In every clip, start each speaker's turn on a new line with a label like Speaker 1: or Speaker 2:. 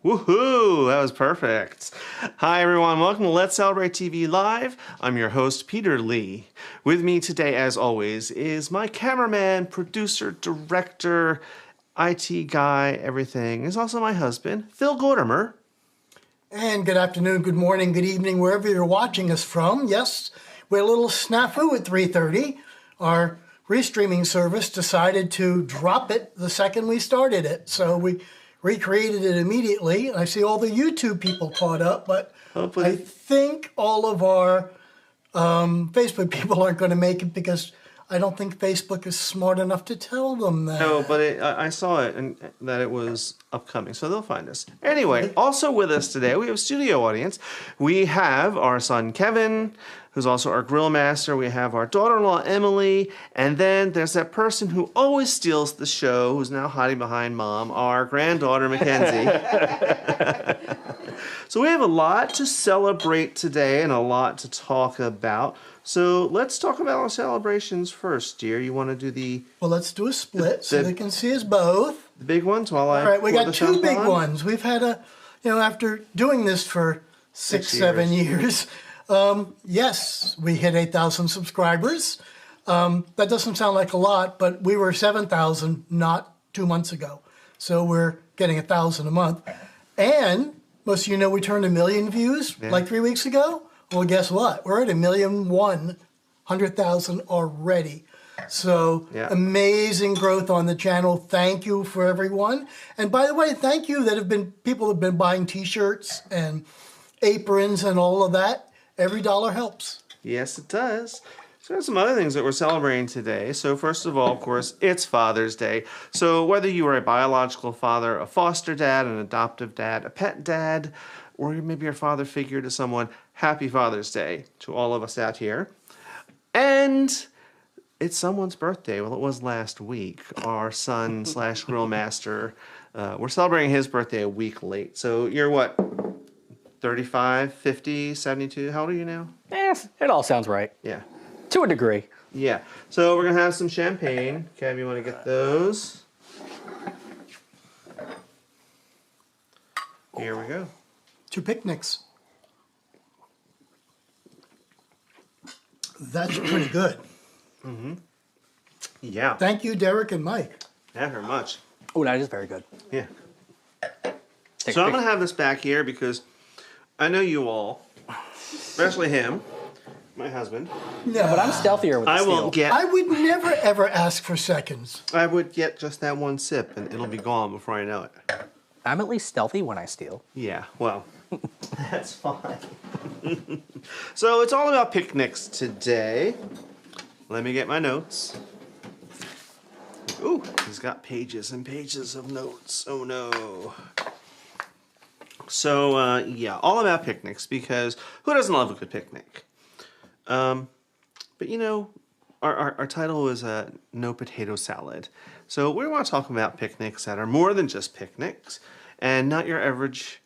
Speaker 1: Woohoo! That was perfect. Hi everyone, welcome to Let's Celebrate TV Live. I'm your host, Peter Lee. With me today, as always, is my cameraman, producer, director, IT guy, everything. Is also my husband, Phil Gordimer.
Speaker 2: And good afternoon, good morning, good evening, wherever you're watching us from. Yes, we had a little snafu at 3:30. Our restreaming service decided to drop it the second we started it. So we recreated it immediately. I see all the YouTube people caught up, but I think all of our Facebook people aren't going to make it because I don't think Facebook is smart enough to tell them that.
Speaker 1: No, but I saw it and that it was upcoming, so they'll find us. Anyway, also with us today, we have a studio audience. We have our son Kevin, who's also our grill master. We have our daughter-in-law Emily, and then there's that person who always steals the show, who's now hiding behind mom, our granddaughter Mackenzie. So we have a lot to celebrate today and a lot to talk about. So let's talk about our celebrations first, dear. You want to do the...
Speaker 2: Well, let's do a split so they can see us both.
Speaker 1: The big ones while I...
Speaker 2: All right, we got two big ones. We've had after doing this for 7 years, yes, we hit 8,000 subscribers. That doesn't sound like a lot, but we were 7,000 not 2 months ago. So we're getting 1,000 a month. And most of you know we turned 1 million views like 3 weeks ago. Well, guess what? We're at 1,100,000 already. So amazing growth on the channel. Thank you for everyone. And by the way, thank you people have been buying T-shirts and aprons and all of that. Every dollar helps.
Speaker 1: Yes, it does. So there's some other things that we're celebrating today. So first of all, of course, it's Father's Day. So whether you are a biological father, a foster dad, an adoptive dad, a pet dad, or maybe your father figure to someone, happy Father's Day to all of us out here. And it's someone's birthday. Well, it was last week. Our son / grill master, we're celebrating his birthday a week late. So you're what, 35, 50, 72? How old are you now?
Speaker 3: It all sounds right.
Speaker 1: Yeah.
Speaker 3: To a degree.
Speaker 1: Yeah. So we're going to have some champagne. Kev, you want to get those? Here we go.
Speaker 2: 2 picnics. That's pretty good.
Speaker 1: Mm-hmm. Yeah.
Speaker 2: Thank you, Derek and Mike.
Speaker 1: Yeah, very much.
Speaker 3: Oh, that is very good.
Speaker 1: Yeah. So I'm going to have this back here because I know you all, especially him, my husband.
Speaker 3: Yeah, but I'm stealthier with the steel.
Speaker 2: I would never, ever ask for seconds.
Speaker 1: I would get just that one sip and it'll be gone before I know it.
Speaker 3: I'm at least stealthy when I steal.
Speaker 1: Yeah, well, that's fine. So it's all about picnics today. Let me get my notes. Ooh, he's got pages and pages of notes. Oh no. So, yeah, all about picnics because who doesn't love a good picnic? But you know, our title is No Potato Salad. So we want to talk about picnics that are more than just picnics and not your average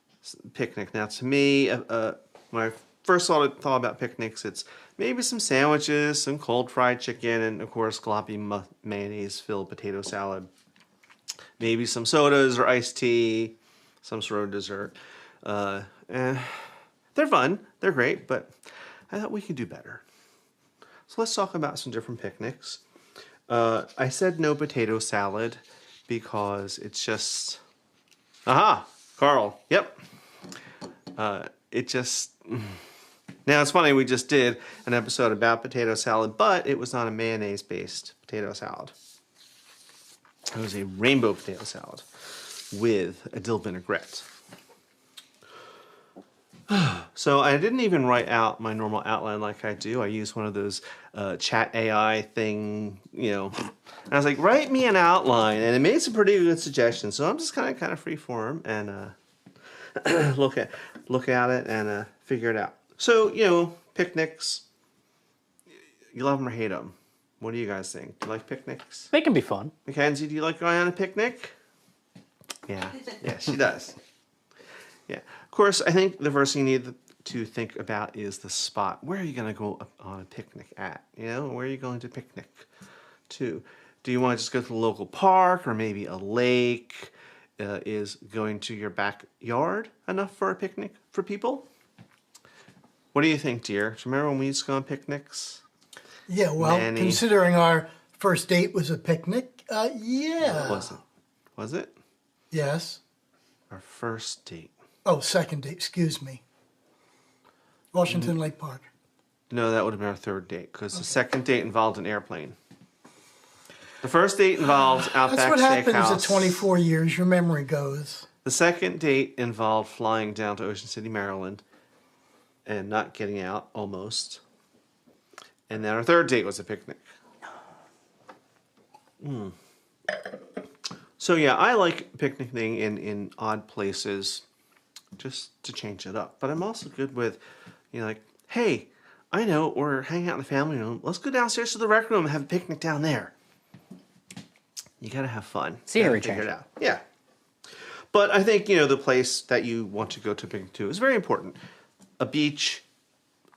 Speaker 1: picnic. Now, to me, when I first thought about picnics, it's maybe some sandwiches, some cold fried chicken, and of course, gloppy mayonnaise-filled potato salad. Maybe some sodas or iced tea, some sort of dessert. And they're fun, they're great, but I thought we could do better. So let's talk about some different picnics. I said no potato salad because it's just... Aha! Carl, yep. It just... Now, it's funny, we just did an episode about potato salad, but it was not a mayonnaise-based potato salad. It was a rainbow potato salad with a dill vinaigrette. So I didn't even write out my normal outline like I do. I used one of those chat AI thing, And I was like, write me an outline, and it made some pretty good suggestions. So I'm just kind of free form and look at it and figure it out. So picnics. You love them or hate them? What do you guys think? Do you like picnics?
Speaker 3: They can be fun.
Speaker 1: Mackenzie, do you like going on a picnic? Yeah, she does. Yeah. Of course, I think the first thing you need to think about is the spot. Where are you going to go on a picnic at? Where are you going to picnic to? Do you want to just go to the local park or maybe a lake? is going to your backyard enough for a picnic for people? What do you think, dear? Do you remember when we used to go on picnics?
Speaker 2: Yeah, well,
Speaker 1: Manny.
Speaker 2: considering our first date was a picnic, yeah.
Speaker 1: Was it? Was it?
Speaker 2: Yes.
Speaker 1: Our first date.
Speaker 2: Oh, second date, excuse me. Washington Lake Park.
Speaker 1: No, that would have been our third date because the second date involved an airplane. The first date involved Outback
Speaker 2: That's what happens
Speaker 1: Steakhouse.
Speaker 2: at 24 years, your memory goes.
Speaker 1: The second date involved flying down to Ocean City, Maryland, and not getting out, almost. And then our third date was a picnic. So yeah, I like picnicking in odd places just to change it up. But I'm also good with, like, hey, I know we're hanging out in the family room. Let's go downstairs to the rec room and have a picnic down there. You gotta have fun.
Speaker 3: Scenery
Speaker 1: Gotta figure
Speaker 3: change.
Speaker 1: it out. Yeah. But I think, the place that you want to go to picnic to is very important. A beach,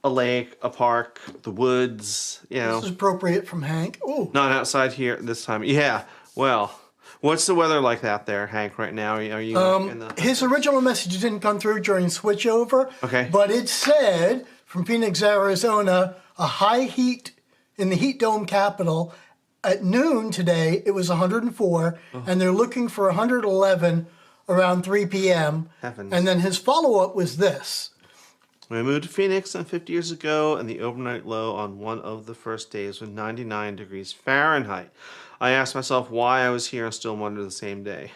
Speaker 1: a lake, a park, the woods,
Speaker 2: This is appropriate from Hank. Oh,
Speaker 1: Not outside here this time. Yeah. Well, what's the weather like out there, Hank, right now? Are you in the...
Speaker 2: his original message didn't come through during switchover.
Speaker 1: Okay.
Speaker 2: But it said from Phoenix, Arizona, a high heat in the heat dome capital. At noon today, it was 104, and they're looking for 111 around 3 p.m.
Speaker 1: Heavens.
Speaker 2: And then his follow-up was this.
Speaker 1: When I moved to Phoenix 50 years ago, and the overnight low on one of the first days was 99 degrees Fahrenheit. I asked myself why I was here and still wonder the same day.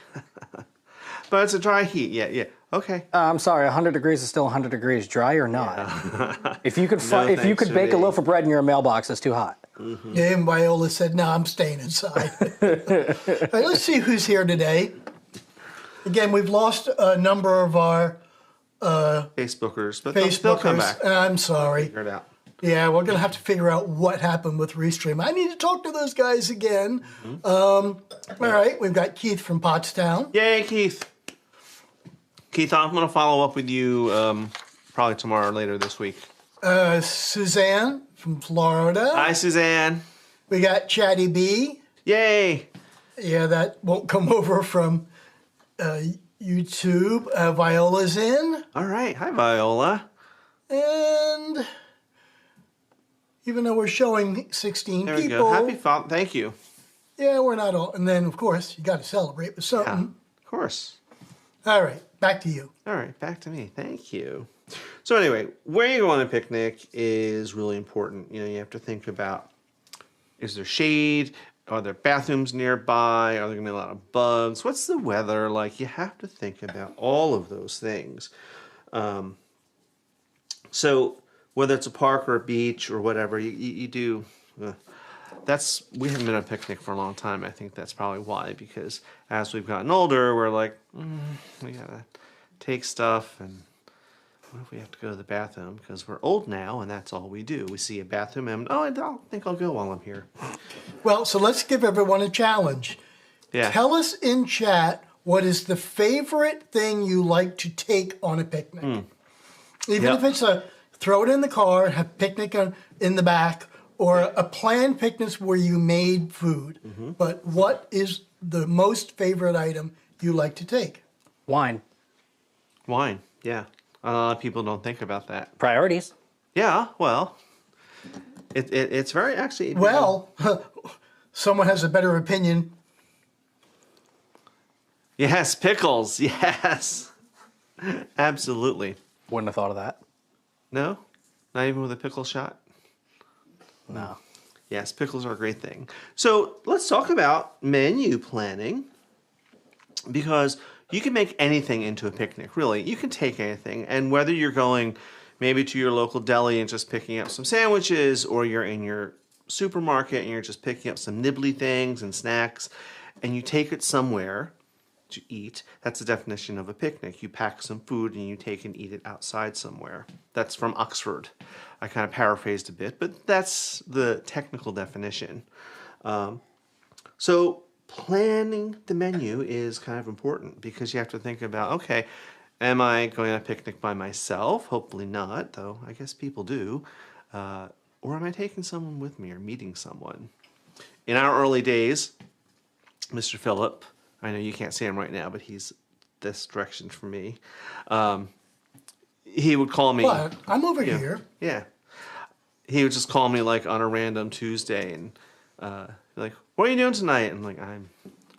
Speaker 1: But it's a dry heat. Yeah. Okay.
Speaker 3: I'm sorry, 100 degrees is still 100 degrees. Dry or not? If you could
Speaker 1: No,
Speaker 3: if you
Speaker 1: thanks
Speaker 3: could
Speaker 1: to
Speaker 3: bake a
Speaker 1: me.
Speaker 3: loaf of bread in your mailbox, it's too hot.
Speaker 2: Yeah, and Viola said, no, I'm staying inside. All right, let's see who's here today. Again, we've lost a number of our
Speaker 1: Facebookers, but they'll come
Speaker 2: Facebookers.
Speaker 1: back.
Speaker 2: I'm sorry.
Speaker 1: Figure it out.
Speaker 2: Yeah, we're going to have to figure out what happened with Restream. I need to talk to those guys again. All right, we've got Keith from Pottstown.
Speaker 1: Yay, Keith. Keith, I'm going to follow up with you probably tomorrow or later this week.
Speaker 2: Suzanne from Florida.
Speaker 1: Hi, Suzanne.
Speaker 2: We got Chatty B.
Speaker 1: Yay.
Speaker 2: Yeah, that won't come over from YouTube. Viola's in.
Speaker 1: All right. Hi, Viola.
Speaker 2: And even though we're showing 16
Speaker 1: There we
Speaker 2: people,
Speaker 1: go. Happy Father. Thank you.
Speaker 2: yeah, we're not all. And then, of course, you got to celebrate with
Speaker 1: Yeah,
Speaker 2: something.
Speaker 1: of course.
Speaker 2: All right, back to you.
Speaker 1: All right, back to me. Thank you. So anyway, where you go on a picnic is really important. You have to think about, is there shade? Are there bathrooms nearby? Are there going to be a lot of bugs? What's the weather like? You have to think about all of those things. So whether it's a park or a beach or whatever, you do... we haven't been on a picnic for a long time. I think that's probably why, because as we've gotten older, we're like, we gotta take stuff, and what if we have to go to the bathroom? Because we're old now, and that's all we do. We see a bathroom, and I don't think I'll go while I'm here.
Speaker 2: Well, so let's give everyone a challenge.
Speaker 1: Yeah.
Speaker 2: Tell us in chat what is the favorite thing you like to take on a picnic. Even
Speaker 1: Yep.
Speaker 2: if it's throw it in the car, have picnic in the back, or a planned picnic where you made food. But what is the most favorite item you like to take?
Speaker 3: Wine.
Speaker 1: Wine, yeah. A lot of people don't think about that.
Speaker 3: Priorities.
Speaker 1: Yeah, well, it's very actually...
Speaker 2: Well, someone has a better opinion.
Speaker 1: Yes, pickles, yes. Absolutely.
Speaker 3: Wouldn't have thought of that.
Speaker 1: No? Not even with a pickle shot?
Speaker 3: No.
Speaker 1: Yes, pickles are a great thing. So let's talk about menu planning, because you can make anything into a picnic, really. You can take anything, and whether you're going maybe to your local deli and just picking up some sandwiches, or you're in your supermarket and you're just picking up some nibbly things and snacks, and you take it somewhere to eat, that's the definition of a picnic. You pack some food and you take and eat it outside somewhere. That's from Oxford. I kind of paraphrased a bit, but that's the technical definition. So planning the menu is kind of important, because you have to think about, okay, am I going on a picnic by myself? Hopefully not, though I guess people do. Or am I taking someone with me or meeting someone? In our early days, Mr. Phillip I know you can't see him right now, but he's this direction from me. He would call me.
Speaker 2: But I'm over
Speaker 1: you know,
Speaker 2: here.
Speaker 1: Yeah. He would just call me like on a random Tuesday and be like, "What are you doing tonight?" And I'm like, "I'm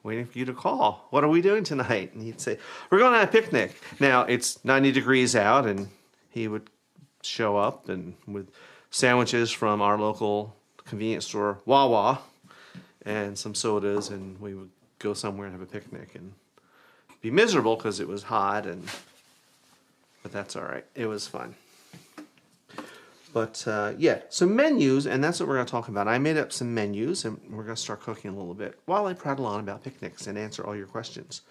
Speaker 1: waiting for you to call. What are we doing tonight?" And he'd say, "We're going on a picnic." Now it's 90 degrees out, and he would show up and with sandwiches from our local convenience store, Wawa, and some sodas, and we would go somewhere and have a picnic and be miserable because it was hot, but that's all right. It was fun. But yeah, so menus, and that's what we're going to talk about. I made up some menus, and we're going to start cooking a little bit while I prattle on about picnics and answer all your questions.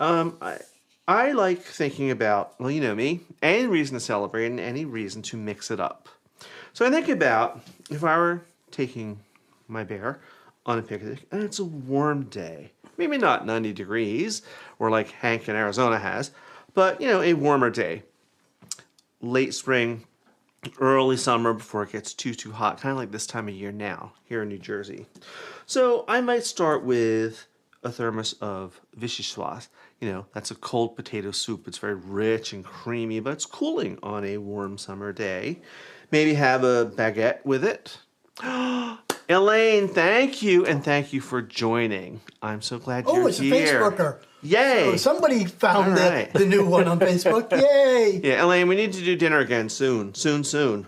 Speaker 1: I like thinking about, well, you know me, any reason to celebrate and any reason to mix it up. So I think about if I were taking my bear on a picnic, and it's a warm day, maybe not 90 degrees, or like Hank in Arizona has, but, you know, a warmer day, late spring, early summer before it gets too hot, kind of like this time of year now here in New Jersey. So I might start with a thermos of vichyssoise. You know, that's a cold potato soup. It's very rich and creamy, but it's cooling on a warm summer day. Maybe have a baguette with it. Elaine, thank you, and thank you for joining. I'm so glad you're here.
Speaker 2: Oh, it's a Facebooker.
Speaker 1: Yay!
Speaker 2: So somebody found
Speaker 1: All right.
Speaker 2: the new one on Facebook. Yay!
Speaker 1: Yeah, Elaine, we need to do dinner again soon. Soon.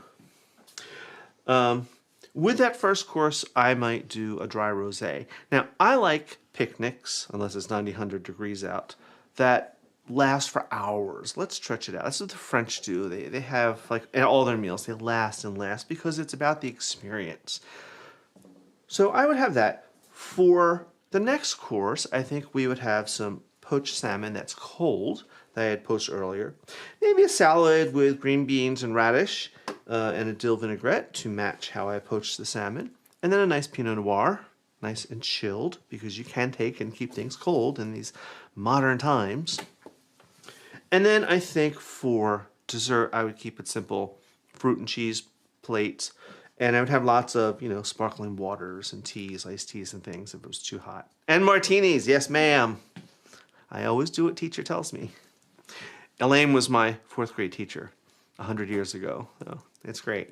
Speaker 1: With that first course, I might do a dry rosé. Now, I like picnics, unless it's 100 degrees out, that last for hours. Let's stretch it out. That's what the French do. They have, like, in all their meals, they last and last because it's about the experience. So I would have that. For the next course, I think we would have some poached salmon that's cold that I had poached earlier. Maybe a salad with green beans and radish and a dill vinaigrette to match how I poached the salmon. And then a nice Pinot Noir, nice and chilled, because you can take and keep things cold in these modern times. And then I think for dessert, I would keep it simple. Fruit and cheese plates. And I would have lots of, you know, sparkling waters and teas, iced teas and things if it was too hot. And martinis, yes ma'am. I always do what teacher tells me. Elaine was my 4th grade teacher 100 years ago. So it's great.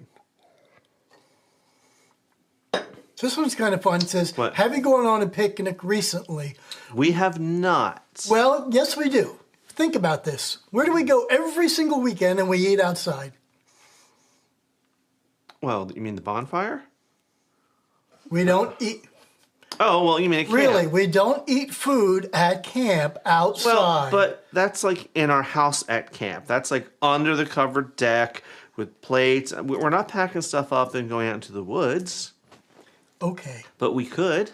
Speaker 2: This one's kind of fun. It says,
Speaker 1: What?
Speaker 2: have you gone on a picnic recently?
Speaker 1: We have not.
Speaker 2: Well, yes, we do. Think about this. Where do we go every single weekend and we eat outside?
Speaker 1: Well, you mean the bonfire?
Speaker 2: We don't eat.
Speaker 1: Oh, well, you mean a camp.
Speaker 2: Really, we don't eat food at camp outside.
Speaker 1: Well, but that's like in our house at camp. That's like under the covered deck with plates. We're not packing stuff up and going out into the woods.
Speaker 2: Okay.
Speaker 1: But we could.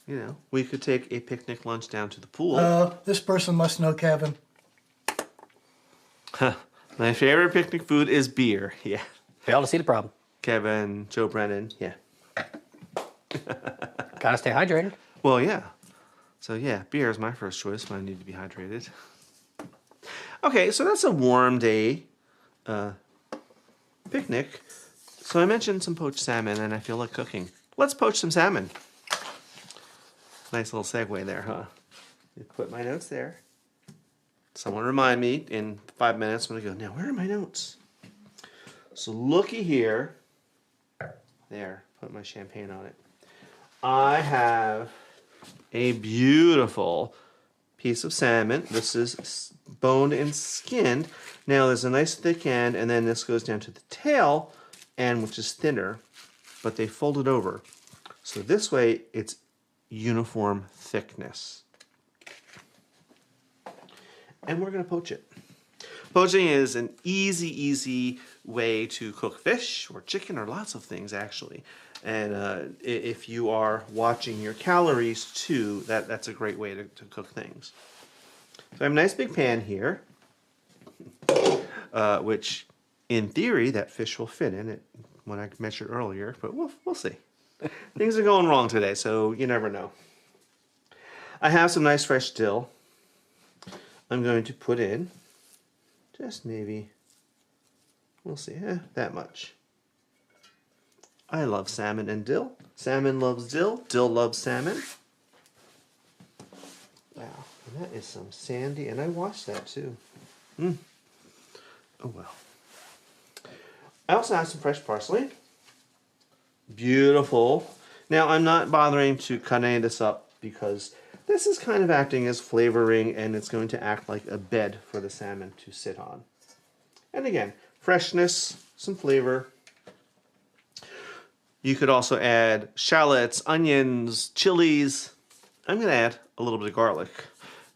Speaker 1: You know, we could take a picnic lunch down to the pool.
Speaker 2: This person must know Kevin.
Speaker 1: My favorite picnic food is beer. Yeah.
Speaker 3: Fail to see the problem.
Speaker 1: Kevin, Joe Brennan. Yeah.
Speaker 3: Gotta stay hydrated.
Speaker 1: Well, yeah. So, yeah, beer is my first choice when I need to be hydrated. Okay, so that's a warm day picnic. So I mentioned some poached salmon, and I feel like cooking. Let's poach some salmon. Nice little segue there, huh? Put my notes there. Someone remind me in 5 minutes when I go, now where are my notes? So looky here. There, put my champagne on it. I have a beautiful piece of salmon. This is boned and skinned. Now there's a nice thick end, and then this goes down to the tail end, which is thinner, but they fold it over. So this way it's uniform thickness. And we're going to poach it. Poaching is an easy way to cook fish or chicken or lots of things actually. And if you are watching your calories too, that's a great way to cook things. So I have a nice big pan here, which in theory that fish will fit in it when I measured earlier, but we'll see. Things are going wrong today, so you never know. I have some nice fresh dill. I'm going to put in just maybe, we'll see, that much. I love salmon and dill. Salmon loves dill. Dill loves salmon. That is some sandy, and I washed that too. Oh well. I also have some fresh parsley. Beautiful. Now I'm not bothering to cut any of this up because this is kind of acting as flavoring, and it's going to act like a bed for the salmon to sit on. And again, freshness, some flavor. You could also add shallots, onions, chilies. I'm going to add a little bit of garlic.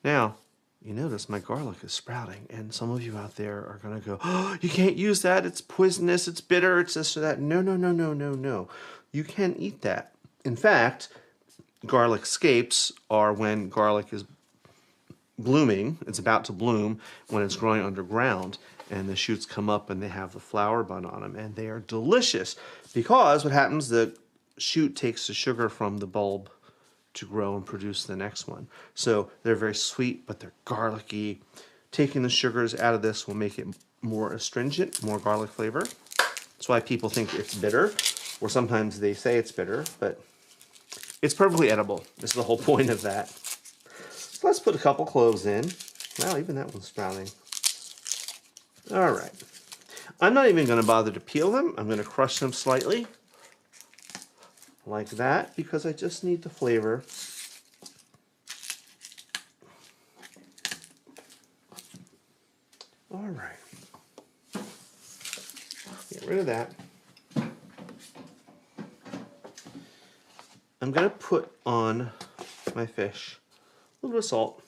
Speaker 1: Now, you notice my garlic is sprouting, and some of you out there are going to go, oh, you can't use that. It's poisonous. It's bitter. It's this or that. No, no, no, no, no, no. You can eat that. In fact, garlic scapes are when garlic is blooming. It's about to bloom when it's growing underground, and the shoots come up and they have the flower bud on them, and they are delicious because what happens, the shoot takes the sugar from the bulb to grow and produce the next one. So they're very sweet, but they're garlicky. Taking the sugars out of this will make it more astringent, more garlic flavor. That's why people think it's bitter, or sometimes they say it's bitter, but it's perfectly edible. This is the whole point of that. So let's put a couple cloves in. Wow, even that one's sprouting. All right. I'm not even going to bother to peel them. I'm going to crush them slightly, like that, because I just need the flavor. All right. Get rid of that. I'm going to put on my fish a little bit of salt.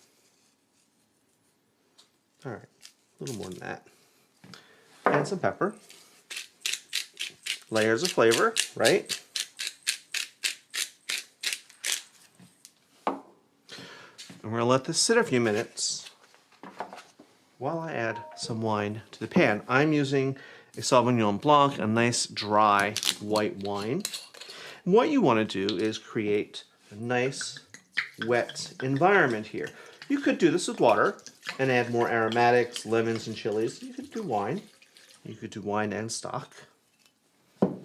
Speaker 1: All right, a little more than that. And some pepper. Layers of flavor, right? And we're going to let this sit a few minutes while I add some wine to the pan. I'm using a Sauvignon Blanc, a nice dry white wine. And what you want to do is create a nice wet environment here. You could do this with water and add more aromatics, lemons, and chilies. You could do wine. You could do wine and stock. Put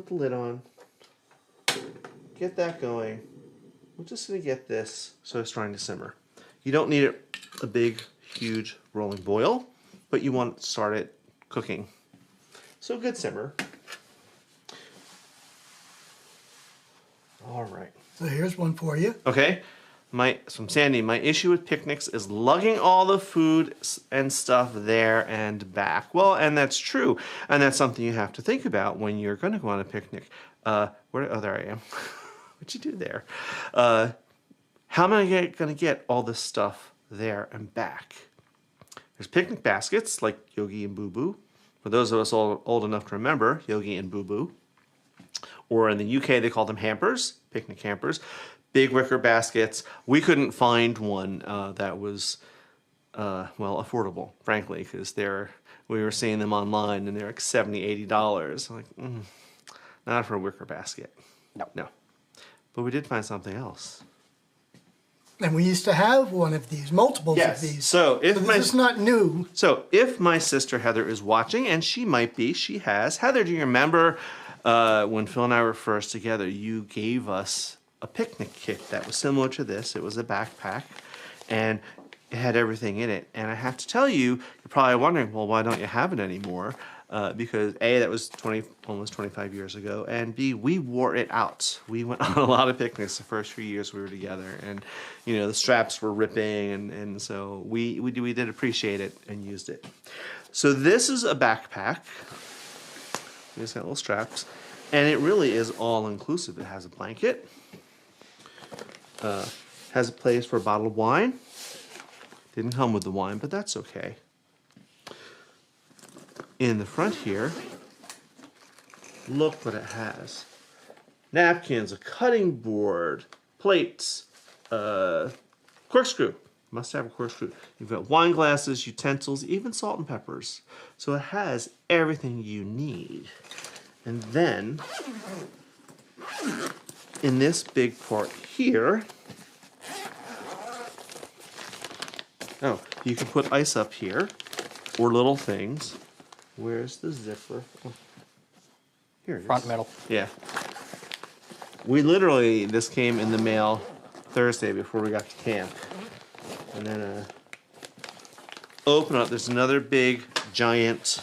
Speaker 1: the lid on. Get that going. We're just going to get this so it's trying to simmer. You don't need a big, huge rolling boil, but you want to start it cooking. So a good simmer. All right.
Speaker 2: So here's one for you.
Speaker 1: Okay. From Sandy, my issue with picnics is lugging all the food and stuff there and back. Well, and that's true. And that's something you have to think about when you're going to go on a picnic. Oh, there I am. What'd you do there? How am I going to get all this stuff there and back? There's picnic baskets like Yogi and Boo Boo. For those of us old enough to remember, Yogi and Boo Boo. Or in the UK, they call them hampers, picnic hampers. Big wicker baskets. We couldn't find one that was, well, affordable, frankly, because we were seeing them online and they're like $70, $80. I'm like, not for a wicker basket. No. But we did find something else.
Speaker 2: And we used to have one of these, multiples of these.
Speaker 1: So
Speaker 2: this is not new.
Speaker 1: So if my sister Heather is watching, and she might be, she has. Heather, do you remember when Phil and I were first together, you gave us a picnic kit that was similar to this. It was a backpack, and it had everything in it. And I have to tell you, you're probably wondering, well, why don't you have it anymore? Because A, that was almost 25 years ago, and B, we wore it out. We went on a lot of picnics the first few years we were together, and the straps were ripping, and so we did appreciate it and used it. So this is a backpack. It's got little straps, and it really is all inclusive. It has a blanket, has a place for a bottle of wine. Didn't come with the wine, but that's okay. In the front here, look what it has. Napkins, a cutting board, plates, corkscrew. Must have a corkscrew. You've got wine glasses, utensils, even salt and peppers. So it has everything you need. And then, in this big part here, you can put ice up here, or little things. Where's the zipper? Oh, here it is.
Speaker 3: Front middle.
Speaker 1: Yeah. this came in the mail Thursday before we got to camp. And then open up, there's another big, giant,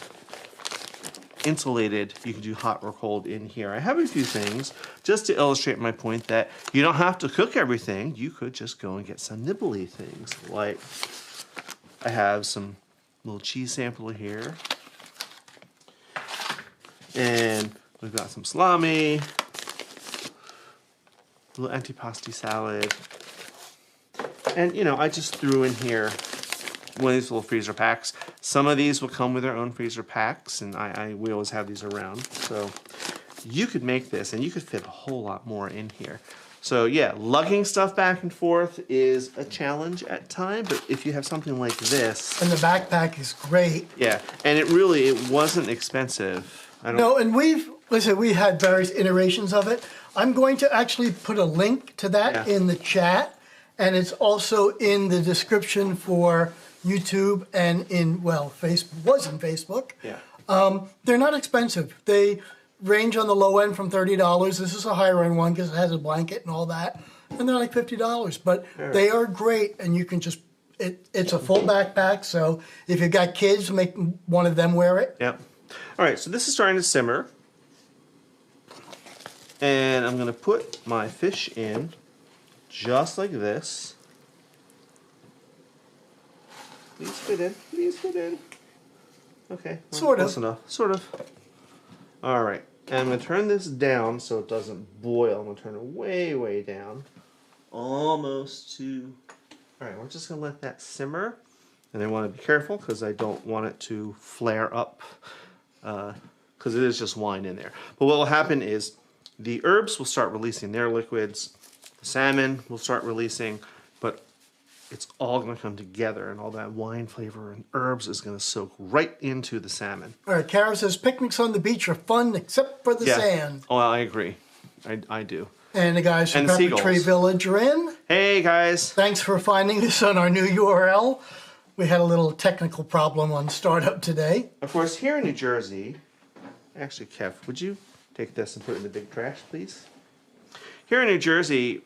Speaker 1: insulated, you can do hot or cold in here. I have a few things just to illustrate my point that you don't have to cook everything. You could just go and get some nibbly things. Like I have some little cheese sampler here. And we've got some salami, a little antipasti salad. And you know, I just threw in here one of these little freezer packs. Some of these will come with their own freezer packs, and we always have these around. So you could make this, and you could fit a whole lot more in here. So yeah, lugging stuff back and forth is a challenge at times, but if you have something like this.
Speaker 2: And the backpack is great.
Speaker 1: Yeah, and it wasn't expensive.
Speaker 2: No, and we had various iterations of it. I'm going to actually put a link to that in the chat, and it's also in the description for YouTube and Facebook.
Speaker 1: Yeah.
Speaker 2: They're not expensive. They range on the low end from $30. This is a higher end one because it has a blanket and all that. And they're like $50. But they are great, and you can just, it's a full backpack. So if you've got kids, make one of them wear it.
Speaker 1: Yep. All right, so this is starting to simmer. And I'm going to put my fish in just like this. Please fit in. Please fit in. Okay. Well,
Speaker 2: Sort of.
Speaker 1: close enough. Sort of. All right. And I'm going to turn this down so it doesn't boil. I'm going to turn it way, way down. Almost to... All right, we're just going to let that simmer. And I want to be careful because I don't want it to flare up. Because it is just wine in there. But what will happen is the herbs will start releasing their liquids. The salmon will start releasing. But it's all going to come together, and all that wine flavor and herbs is going to soak right into the salmon.
Speaker 2: All right, Kara says picnics on the beach are fun except for the sand.
Speaker 1: Oh, I agree. I do.
Speaker 2: And the guys from
Speaker 1: And
Speaker 2: Pepper
Speaker 1: seagulls.
Speaker 2: Tree Village are in.
Speaker 1: Hey, guys.
Speaker 2: Thanks for finding us on our new URL. We had a little technical problem on startup today.
Speaker 1: Of course, here in New Jersey, actually, Kev, would you take this and put it in the big trash, please? Here in New Jersey,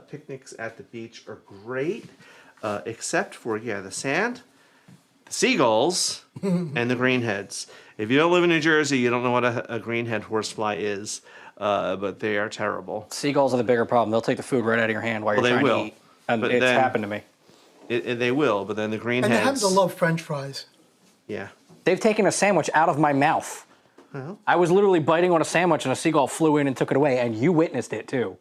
Speaker 1: picnics at the beach are great, except for, the sand, the seagulls, and the greenheads. If you don't live in New Jersey, you don't know what a greenhead horsefly is, but they are terrible.
Speaker 3: Seagulls are the bigger problem. They'll take the food right out of your hand while you're trying to eat. And
Speaker 1: But
Speaker 3: it's
Speaker 1: then-
Speaker 3: happened to me.
Speaker 1: They will, but then the greenheads...
Speaker 2: And they happen to love French fries.
Speaker 1: Yeah.
Speaker 3: They've taken a sandwich out of my mouth.
Speaker 1: Well,
Speaker 3: I was literally biting on a sandwich and a seagull flew in and took it away, and you witnessed it too.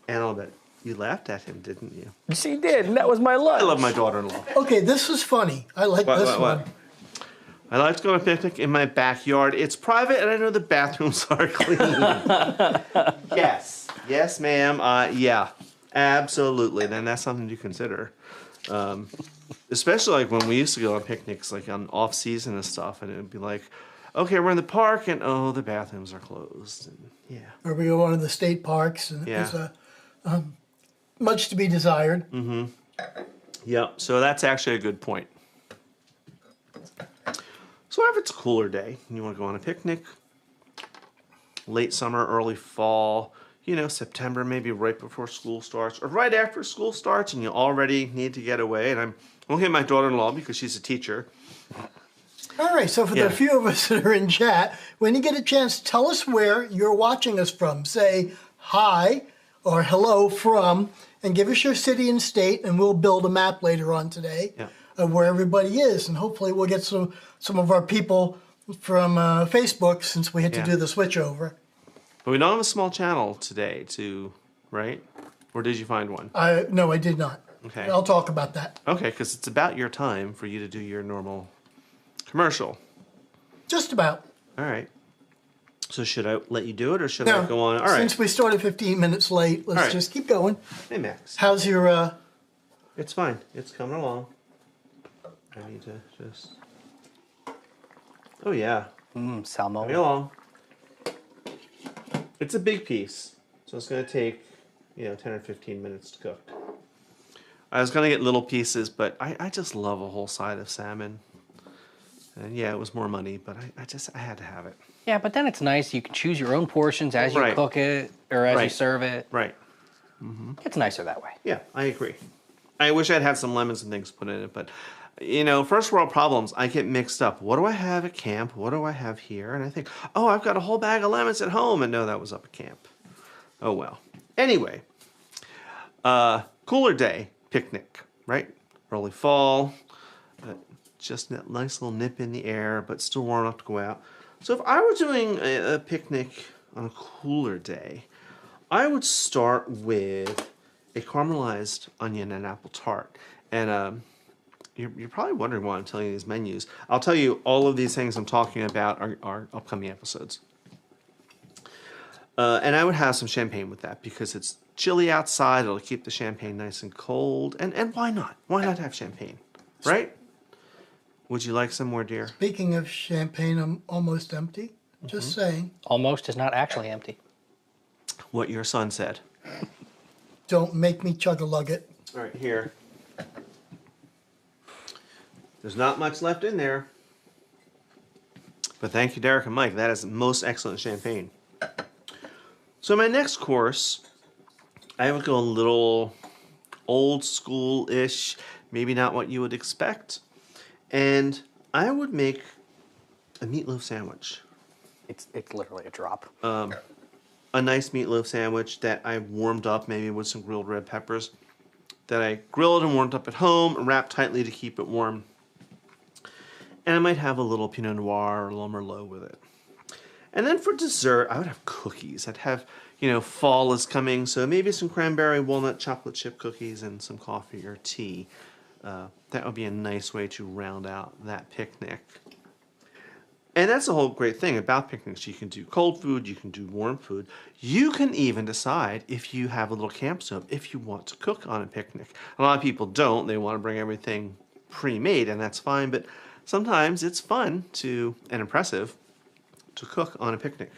Speaker 1: and I'll bet you laughed at him, didn't you?
Speaker 3: She did, and that was my lunch.
Speaker 1: I love my daughter-in-law.
Speaker 2: Okay, this is funny. I like this one.
Speaker 1: I like to go on a picnic in my backyard. It's private, and I know the bathrooms are clean. Yes. Yes, ma'am. Yeah, absolutely. Then that's something to consider. Especially like when we used to go on picnics, like on off-season and stuff, and it would be like, okay, we're in the park, and oh, the bathrooms are closed. And, yeah.
Speaker 2: Or we go to the state parks, and
Speaker 1: Yeah.
Speaker 2: there's much to be desired.
Speaker 1: Mm-hmm. Yeah, so that's actually a good point. So what if it's a cooler day and you want to go on a picnic? Late summer, early fall, September, maybe right before school starts, or right after school starts, and you already need to get away. And I'm looking at my daughter-in-law because she's a teacher.
Speaker 2: All right, so for the few of us that are in chat, when you get a chance, tell us where you're watching us from. Say hi or hello from, and give us your city and state, and we'll build a map later on today of where everybody is. And hopefully we'll get some of our people from Facebook, since we had to do the switch over.
Speaker 1: But we don't have a small channel today, right? Or did you find one?
Speaker 2: No, I did not.
Speaker 1: Okay.
Speaker 2: I'll talk about that.
Speaker 1: Okay, because it's about your time for you to do your normal commercial.
Speaker 2: Just about.
Speaker 1: All right. So should I let you do it, or should I go on? All right.
Speaker 2: Since we started 15 minutes late, let's just keep going.
Speaker 1: Hey, Max.
Speaker 2: How's your...
Speaker 1: It's fine. It's coming along. I need to just... Oh, yeah.
Speaker 3: Salmon.
Speaker 1: Coming along. It's a big piece, so it's going to take, 10 or 15 minutes to cook. I was going to get little pieces, but I just love a whole side of salmon. And yeah, it was more money, but I had to have it.
Speaker 3: Yeah, but then it's nice. You can choose your own portions as you cook it, or as you
Speaker 1: Right.
Speaker 3: serve it.
Speaker 1: Right.
Speaker 3: It's nicer that way.
Speaker 1: Yeah, I agree. I wish I'd had some lemons and things put in it, but first world problems, I get mixed up. What do I have at camp? What do I have here? And I think, oh, I've got a whole bag of lemons at home, and no, that was up at camp. Oh well. Anyway, cooler day, picnic, right? Early fall, just that nice little nip in the air, but still warm enough to go out. So if I were doing a picnic on a cooler day, I would start with a caramelized onion and apple tart. And you're probably wondering why I'm telling you these menus. I'll tell you all of these things I'm talking about are upcoming episodes. And I would have some champagne with that because it's chilly outside. It'll keep the champagne nice and cold. And why not? Why not have champagne, right? Would you like some more, dear?
Speaker 2: Speaking of champagne, I'm almost empty. Just saying.
Speaker 3: Almost is not actually empty.
Speaker 1: What your son said.
Speaker 2: Don't make me chug-a-lug it.
Speaker 1: All right, here. There's not much left in there. But thank you, Derek and Mike. That is most excellent champagne. So my next course, I would go a little old school-ish, maybe not what you would expect. And I would make a meatloaf sandwich.
Speaker 3: It's literally a drop.
Speaker 1: A nice meatloaf sandwich that I warmed up, maybe with some grilled red peppers, that I grilled and warmed up at home and wrapped tightly to keep it warm. And I might have a little Pinot Noir or a little Merlot with it. And then for dessert, I would have cookies. I'd have, fall is coming, so maybe some cranberry walnut chocolate chip cookies and some coffee or tea. That would be a nice way to round out that picnic. And that's the whole great thing about picnics. You can do cold food, you can do warm food. You can even decide if you have a little camp stove, if you want to cook on a picnic. A lot of people don't. They want to bring everything pre-made, and that's fine. But sometimes it's fun and impressive to cook on a picnic.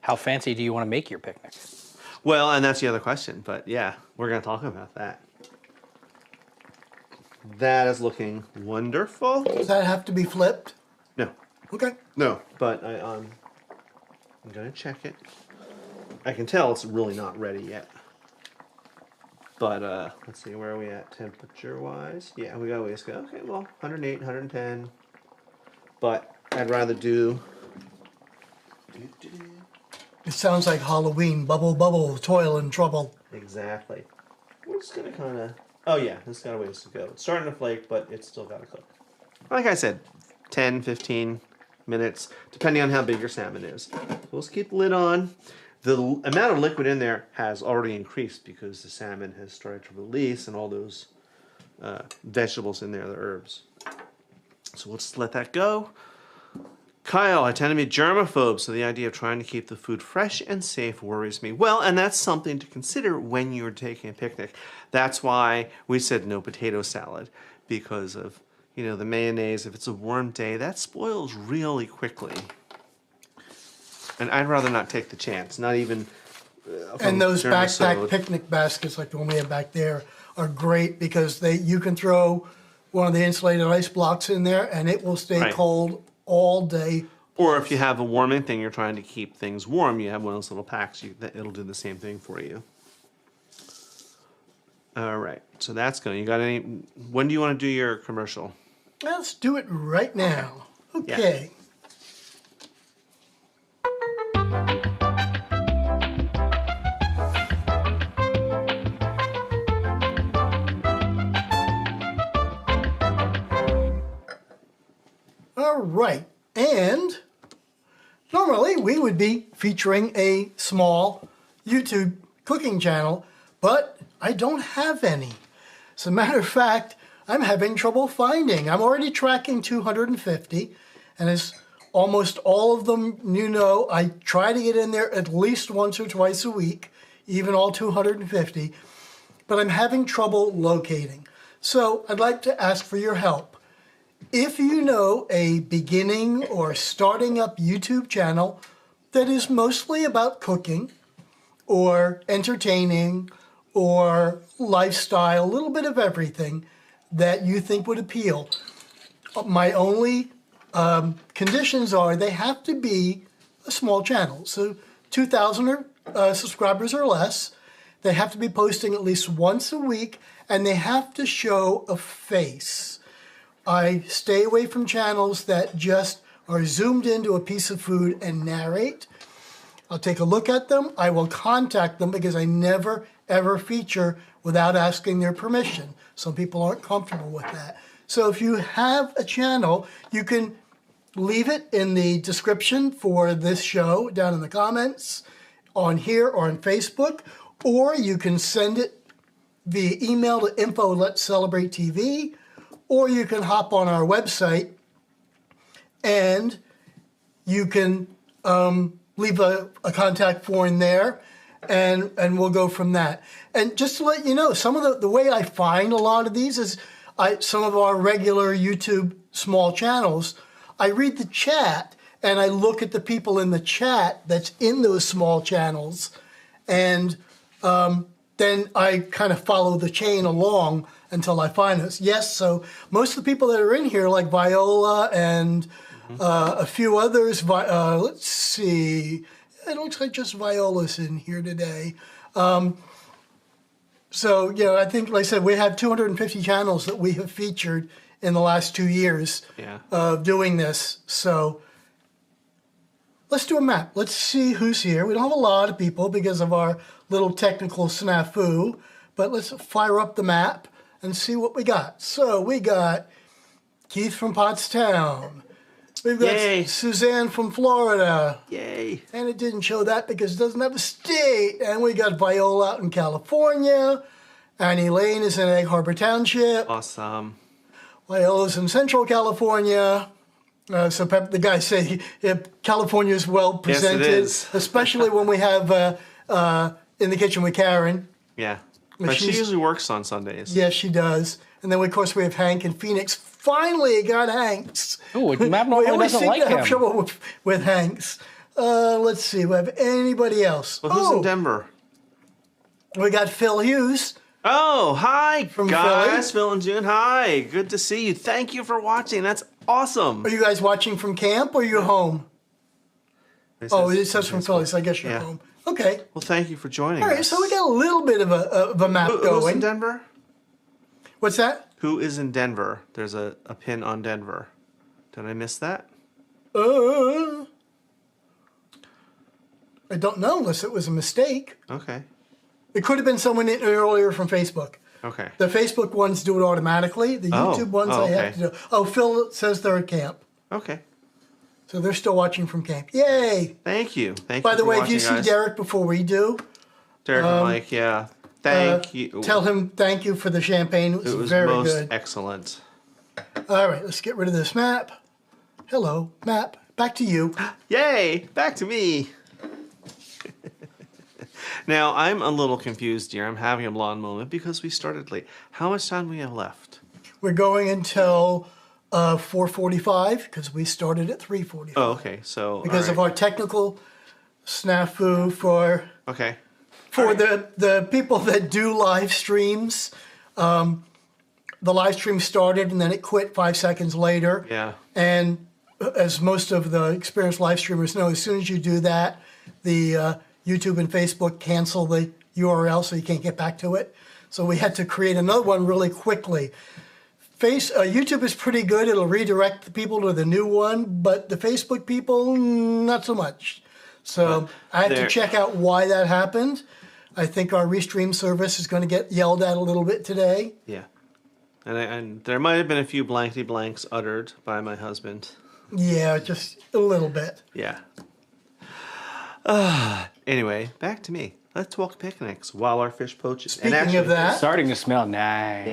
Speaker 3: How fancy do you want to make your picnic?
Speaker 1: Well, and that's the other question. But yeah, we're going to talk about that. That is looking wonderful.
Speaker 2: Does that have to be flipped?
Speaker 1: No.
Speaker 2: Okay.
Speaker 1: No, but I'm gonna check it. I can tell it's really not ready yet. But let's see, where are we at temperature-wise? Yeah, we got a ways to go. Okay, well, 108, 110. But I'd rather do.
Speaker 2: It sounds like Halloween. Bubble, bubble, toil and trouble.
Speaker 1: Exactly. We're just gonna kind of. Oh yeah, it's got a ways to go. It's starting to flake, but it's still got to cook. Like I said, 10, 15 minutes, depending on how big your salmon is. So let's keep the lid on. The amount of liquid in there has already increased because the salmon has started to release and all those vegetables in there, the herbs. So let's let that go. Kyle, I tend to be germaphobe, so the idea of trying to keep the food fresh and safe worries me. Well, and that's something to consider when you're taking a picnic. That's why we said no potato salad, because of the mayonnaise. If it's a warm day, that spoils really quickly. And I'd rather not take the chance, not even.
Speaker 2: And those backpack picnic baskets, like the one we have back there, are great because you can throw one of the insulated ice blocks in there, and it will stay cold all day.
Speaker 1: Or if you have a warming thing, you're trying to keep things warm, you have one of those little packs. It'll do the same thing for you. All right, so that's going. You got any? When do you want to do your commercial?
Speaker 2: Let's do it right now. Okay. All right. And normally we would be featuring a small YouTube cooking channel, but I don't have any. As a matter of fact, I'm having trouble finding. I'm already tracking 250, and as almost all of them I try to get in there at least once or twice a week, even all 250, but I'm having trouble locating. So I'd like to ask for your help. If you know a beginning or starting up YouTube channel that is mostly about cooking or entertaining or lifestyle, a little bit of everything that you think would appeal, my only conditions are they have to be a small channel. So 2,000 subscribers or less. They have to be posting at least once a week, and they have to show a face. I stay away from channels that just are zoomed into a piece of food and narrate. I'll take a look at them. I will contact them because I never, ever feature without asking their permission. Some people aren't comfortable with that. So if you have a channel, you can leave it in the description for this show down in the comments on here or on Facebook, or you can send it via email to info@letscelebrate.tv, or you can hop on our website and you can leave a contact form there, and we'll go from that. And just to let you know, some of the way I find a lot of these is some of our regular YouTube small channels, I read the chat and I look at the people in the chat that's in those small channels, and then I kind of follow the chain along until I find us. Yes, so most of the people that are in here, like Viola and a few others, let's see, it looks like just Viola's in here today. So, you know, I think, like I said, we have 250 channels that we have featured in the last 2 years of doing this. So let's do a map. Let's see who's here. We don't have a lot of people because of our little technical snafu, but let's fire up the map and see what we got. So we got Keith from Pottstown. We've got
Speaker 1: Yay.
Speaker 2: Suzanne from Florida.
Speaker 1: Yay.
Speaker 2: And it didn't show that because it doesn't have a state. And we got Viola out in California. Annie Lane is in Egg Harbor Township.
Speaker 1: Awesome.
Speaker 2: Viola's in Central California. So the guy said California is well presented,
Speaker 1: Yes, it is.
Speaker 2: especially when we have In the Kitchen with Karen.
Speaker 1: Yeah. But she usually works on Sundays.
Speaker 2: Yes, she does. And then, of course, we have Hank in Phoenix. Finally got Hanks.
Speaker 3: Ooh, Matt
Speaker 2: We
Speaker 3: normally
Speaker 2: always
Speaker 3: doesn't
Speaker 2: seem
Speaker 3: like
Speaker 2: to have
Speaker 3: him.
Speaker 2: trouble with Hanks. Let's see. We have anybody else?
Speaker 1: Well, who's in Denver?
Speaker 2: We got Phil Hughes.
Speaker 1: Oh, hi,
Speaker 2: From
Speaker 1: guys. Phil and June, hi. Good to see you. Thank you for watching. That's awesome.
Speaker 2: Are you guys watching from camp or are you home? It says from Philly, so I guess you're
Speaker 1: Yeah.
Speaker 2: home. Okay.
Speaker 1: Well, thank you for joining
Speaker 2: All right,
Speaker 1: us.
Speaker 2: so we got a little bit of a map
Speaker 1: Who's
Speaker 2: going.
Speaker 1: in Denver?
Speaker 2: What's that?
Speaker 1: Who is in Denver? There's a pin on Denver. Did I miss that?
Speaker 2: I don't know unless it was a mistake.
Speaker 1: Okay.
Speaker 2: It could have been someone in earlier from Facebook.
Speaker 1: Okay.
Speaker 2: The Facebook ones do it automatically. The YouTube ones I have
Speaker 1: okay.
Speaker 2: to do. Oh, Phil says they're at camp.
Speaker 1: Okay.
Speaker 2: So they're still watching from camp. Yay!
Speaker 1: Thank you. Thank
Speaker 2: By
Speaker 1: you
Speaker 2: the
Speaker 1: for
Speaker 2: way, if
Speaker 1: watching,
Speaker 2: you see
Speaker 1: guys.
Speaker 2: Derek before we do,
Speaker 1: Derek and Mike, yeah. Thank you.
Speaker 2: tell him thank you for the champagne. It was,
Speaker 1: It was
Speaker 2: very
Speaker 1: most
Speaker 2: good.
Speaker 1: excellent.
Speaker 2: All right, let's get rid of this map. Hello, map. Back to you.
Speaker 1: Yay! Back to me. Now, I'm a little confused here. I'm having a blonde moment because we started late. How much time do we have left?
Speaker 2: We're going until 4:45 because we started at 3:45.
Speaker 1: Oh, okay. So
Speaker 2: Because of our technical snafu for
Speaker 1: Okay.
Speaker 2: the people that do live streams. The live stream started and then it quit 5 seconds later.
Speaker 1: Yeah.
Speaker 2: And as most of the experienced live streamers know, as soon as you do that, the YouTube and Facebook cancel the URL so you can't get back to it. So we had to create another one really quickly. YouTube is pretty good. It'll redirect the people to the new one, but the Facebook people, not so much. So I have to check out why that happened. I think our Restream service is going to get yelled at a little bit today.
Speaker 1: Yeah. And there might have been a few blankety blanks uttered by my husband.
Speaker 2: Yeah, just a little bit.
Speaker 1: Yeah. Anyway, back to me. Let's talk picnics while our fish poaches.
Speaker 2: Speaking of that,
Speaker 3: Starting to smell nice.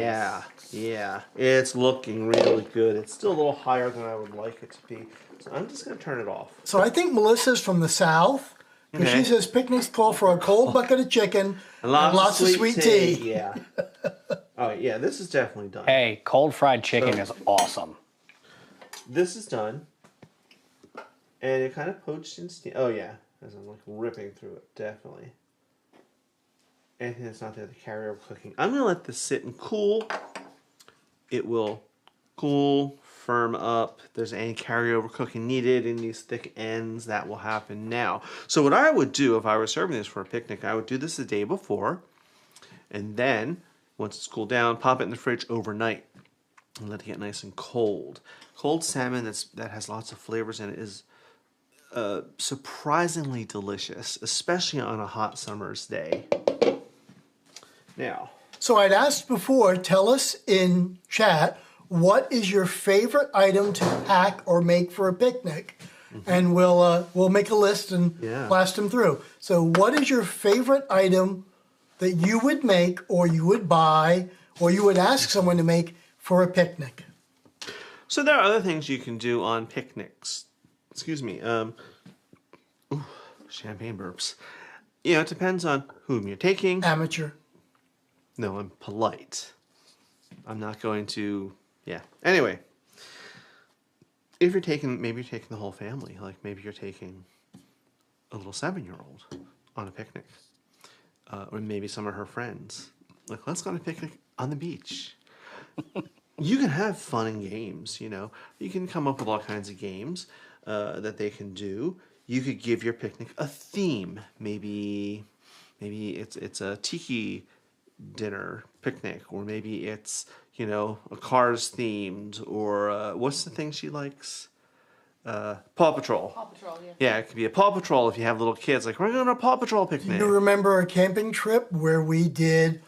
Speaker 1: Yeah. It's looking really good. It's still a little higher than I would like it to be. So I'm just going to turn it off.
Speaker 2: so I think Melissa's from the South. Because
Speaker 1: Okay.
Speaker 2: she says picnics call for a cold bucket of chicken and lots of sweet tea.
Speaker 1: Yeah. Oh, yeah, this is definitely done.
Speaker 3: Hey, cold fried chicken is awesome.
Speaker 1: This is done. And it kind of poached in steam. Oh, yeah. As I'm like ripping through it, definitely. Anything that's not there, the carryover cooking. I'm going to let this sit and cool. It will cool firm up. If there's any carryover cooking needed in these thick ends, that will happen now. So what I would do if I were serving this for a picnic, I would do this the day before, and then once it's cooled down, pop it in the fridge overnight and let it get nice and cold. Cold salmon that has lots of flavors in it is surprisingly delicious, especially on a hot summer's day. Now,
Speaker 2: So I'd asked before, tell us in chat, what is your favorite item to pack or make for a picnic? And we'll make a list and blast them through. So what is your favorite item that you would make or you would buy or you would ask someone to make for a picnic?
Speaker 1: so there are other things you can do on picnics. Excuse me. Champagne burps. It depends on whom you're taking.
Speaker 2: Amateur.
Speaker 1: No, I'm polite. I'm not going to, Anyway, if you're taking, maybe you're taking the whole family. Like maybe you're taking a little 7-year-old on a picnic. Or maybe some of her friends. Like, let's go on a picnic on the beach. You can have fun and games, You can come up with all kinds of games that they can do. You could give your picnic a theme. Maybe it's a tiki dinner picnic, or maybe it's a Cars themed, or what's the thing she likes? Paw Patrol.
Speaker 4: Paw Patrol, yeah.
Speaker 1: Yeah, it could be a Paw Patrol if you have little kids. Like, we're going on a Paw Patrol picnic.
Speaker 2: You remember a camping trip where we did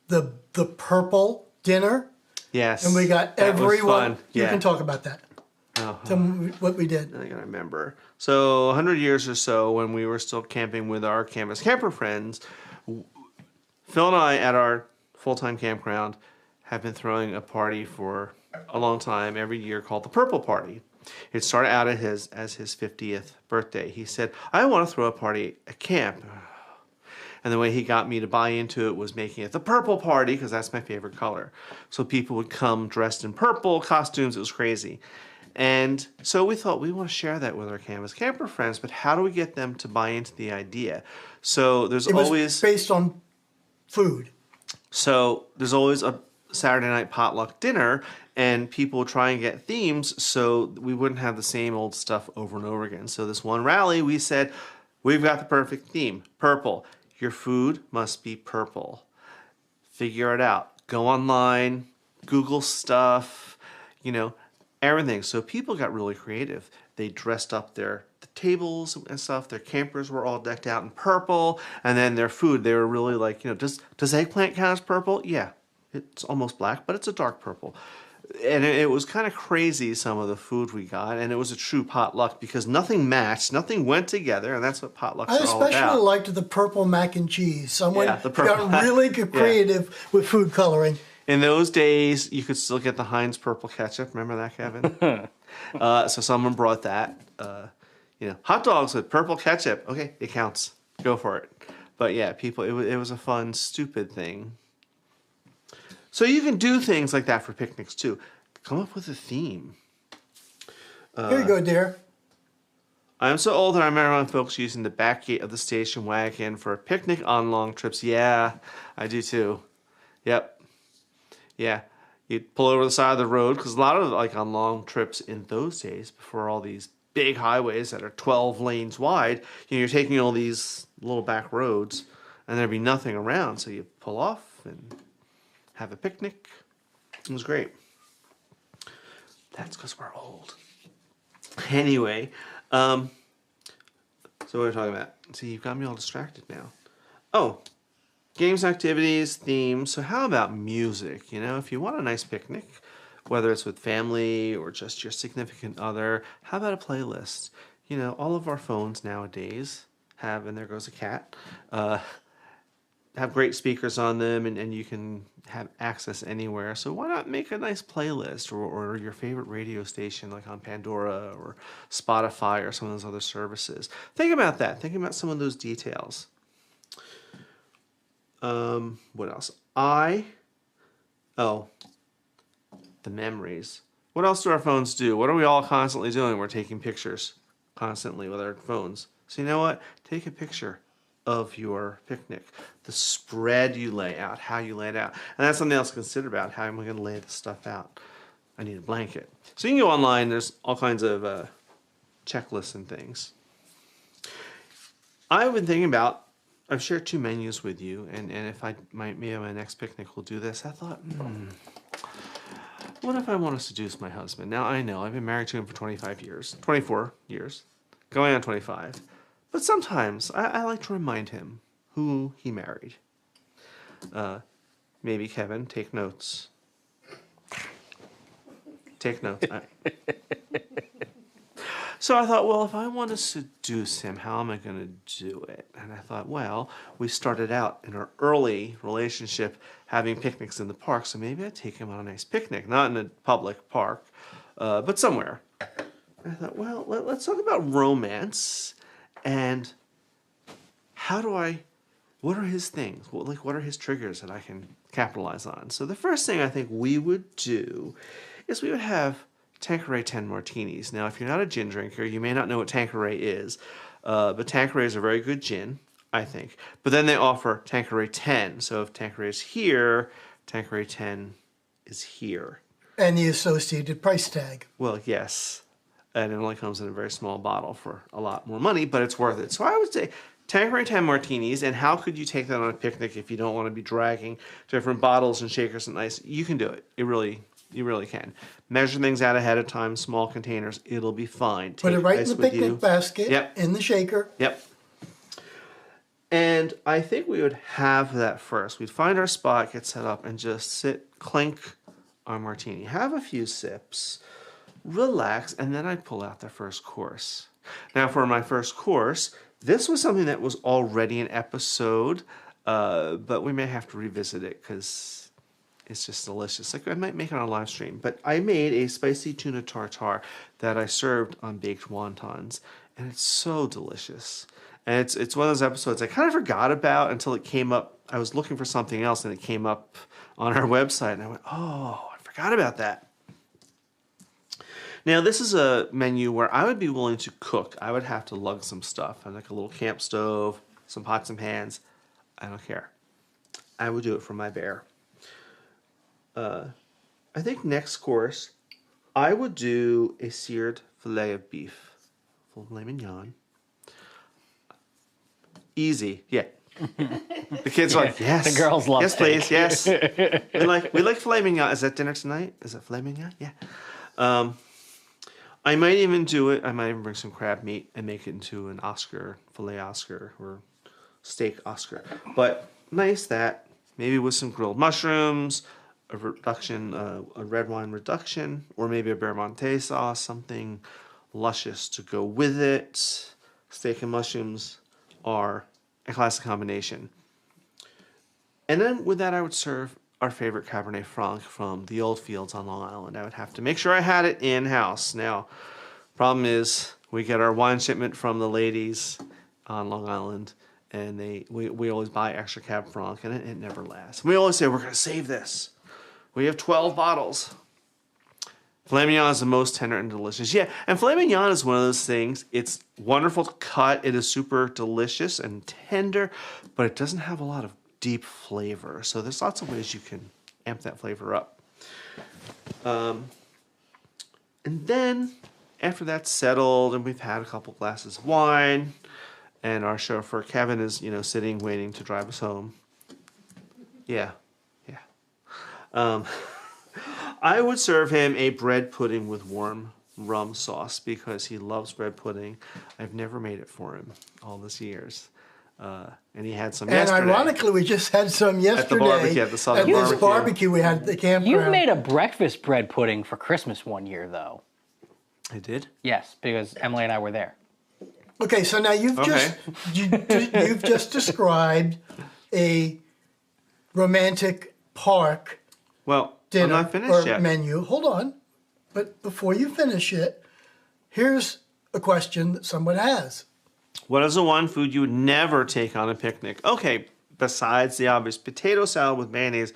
Speaker 2: the purple dinner?
Speaker 1: Yes.
Speaker 2: And we got
Speaker 1: that was
Speaker 2: everyone.
Speaker 1: fun.
Speaker 2: You
Speaker 1: Yeah.
Speaker 2: can talk about that. Tell me what we did.
Speaker 1: I gotta remember. So 100 years or so, when we were still camping with our Canvas Camper friends, Phil and I at our full-time campground have been throwing a party for a long time every year called the Purple Party. It started out as his 50th birthday. He said, I want to throw a party at camp. And the way he got me to buy into it was making it the Purple Party, because that's my favorite color. So people would come dressed in purple costumes. It was crazy. And so we thought we want to share that with our Canvas Camper friends, but how do we get them to buy into the idea? So
Speaker 2: It was based on food.
Speaker 1: So there's always a Saturday night potluck dinner, and people try and get themes so we wouldn't have the same old stuff over and over again. So this one rally, we said, we've got the perfect theme, purple. Your food must be purple. Figure it out. Go online, Google stuff, everything. So people got really creative. They dressed up the tables and stuff. Their campers were all decked out in purple. And then their food, they were really like, does eggplant count as purple? Yeah, it's almost black, but it's a dark purple. And it was kind of crazy, some of the food we got. And it was a true potluck because nothing matched, nothing went together. And that's what potlucks
Speaker 2: I
Speaker 1: are all about.
Speaker 2: especially liked the purple mac and cheese. Someone
Speaker 1: the purple
Speaker 2: got really creative with food coloring.
Speaker 1: In those days, you could still get the Heinz purple ketchup. Remember that, Kevin? So someone brought that. Hot dogs with purple ketchup. Okay, it counts. Go for it. But yeah, people, it was a fun, stupid thing. So you can do things like that for picnics too. Come up with a theme.
Speaker 2: Here you go, dear.
Speaker 1: I'm so old that I remember when folks using the back gate of the station wagon for a picnic on long trips. Yeah, I do too. Yep. Yeah, you'd pull over the side of the road, because a lot of on long trips in those days, before all these big highways that are 12 lanes wide, you're taking all these little back roads, and there'd be nothing around, so you pull off and have a picnic. It was great. That's because we're old. Anyway, so what are we talking about? See, you've got me all distracted now. Oh. Games, activities, themes. So how about music? If you want a nice picnic, whether it's with family or just your significant other, how about a playlist? All of our phones nowadays have, and there goes a cat, have great speakers on them, and you can have access anywhere. So why not make a nice playlist, or your favorite radio station, like on Pandora or Spotify or some of those other services. Think about that. Think about some of those details. What else? The memories. What else do our phones do? What are we all constantly doing? We're taking pictures constantly with our phones. So you know what? Take a picture of your picnic. The spread you lay out, how you lay it out. And that's something else to consider about. How am I going to lay this stuff out? I need a blanket. So you can go online. There's all kinds of checklists and things. I've been thinking about, I've shared 2 menus with you, and if maybe my next picnic will do this, I thought, what if I want to seduce my husband? Now, I know I've been married to him for 24 years, going on 25. But sometimes I like to remind him who he married. Maybe Kevin, take notes. Take notes. So I thought, well, if I want to seduce him, how am I going to do it? And I thought, well, we started out in our early relationship having picnics in the park, so maybe I'd take him on a nice picnic, not in a public park, but somewhere. And I thought, well, let's talk about romance and what are his things? What are his triggers that I can capitalize on? So the first thing I think we would do is we would have Tanqueray 10 martinis. Now, if you're not a gin drinker, you may not know what Tanqueray is, but Tanqueray is a very good gin, I think. But then they offer Tanqueray 10. So if Tanqueray is here, Tanqueray 10 is here.
Speaker 2: And the associated price tag.
Speaker 1: Well, yes. And it only comes in a very small bottle for a lot more money, but it's worth it. So I would say Tanqueray 10 martinis, and how could you take that on a picnic if you don't want to be dragging different bottles and shakers and ice? You can do it. You really can. Measure things out ahead of time, small containers. It'll be fine.
Speaker 2: Put it right in
Speaker 1: ice
Speaker 2: the
Speaker 1: with you.
Speaker 2: picnic basket,
Speaker 1: Yep.
Speaker 2: in the shaker.
Speaker 1: Yep. And I think we would have that first. We'd find our spot, get set up, and just sit, clink our martini. Have a few sips, relax, and then I'd pull out the first course. Now, for my first course, this was something that was already an episode, but we may have to revisit it because it's just delicious. Like I might make it on a live stream, but I made a spicy tuna tartare that I served on baked wontons, and it's so delicious. And it's one of those episodes I kind of forgot about until it came up. I was looking for something else, and it came up on our website, and I went, oh, I forgot about that. Now, this is a menu where I would be willing to cook. I would have to lug some stuff, like a little camp stove, some pots and pans. I don't care. I would do it for my bear. I think next course, I would do a seared filet of beef, filet mignon. Easy, yeah. The kids are like, yes.
Speaker 3: The girls love
Speaker 1: yes,
Speaker 3: steak.
Speaker 1: please, yes. we like filet mignon. Is that dinner tonight? Is it filet mignon? Yeah. I might even do it. I might even bring some crab meat and make it into an Oscar, filet Oscar, or steak Oscar. But nice that, maybe with some grilled mushrooms, a reduction, a red wine reduction, or maybe a Bermonte sauce, something luscious to go with it. Steak and mushrooms are a classic combination. And then with that, I would serve our favorite Cabernet Franc from the old fields on Long Island. I would have to make sure I had it in-house. Now, problem is, we get our wine shipment from the ladies on Long Island, and we always buy extra Cab Franc, and it never lasts. We always say, we're going to save this. We have 12 bottles. Filet mignon is the most tender and delicious. Yeah, and filet mignon is one of those things. It's wonderful to cut. It is super delicious and tender, but it doesn't have a lot of deep flavor. So there's lots of ways you can amp that flavor up. And then after that's settled and we've had a couple glasses of wine and our chauffeur Kevin is, sitting waiting to drive us home. Yeah. I would serve him a bread pudding with warm rum sauce because he loves bread pudding. I've never made it for him all these years. And he had some yesterday.
Speaker 2: And ironically, we just had some yesterday.
Speaker 1: At the barbecue, at the Southern
Speaker 2: this
Speaker 1: barbecue.
Speaker 2: barbecue we had at the campground.
Speaker 3: You've made a breakfast bread pudding for Christmas one year, though.
Speaker 1: I did?
Speaker 3: Yes, because Emily and I were there.
Speaker 2: Okay, so now you've just described a romantic park
Speaker 1: Well,
Speaker 2: dinner
Speaker 1: I'm not finished
Speaker 2: or
Speaker 1: yet.
Speaker 2: menu. Hold on. But before you finish it, here's a question that someone has.
Speaker 1: What is the one food you would never take on a picnic? Okay, besides the obvious potato salad with mayonnaise,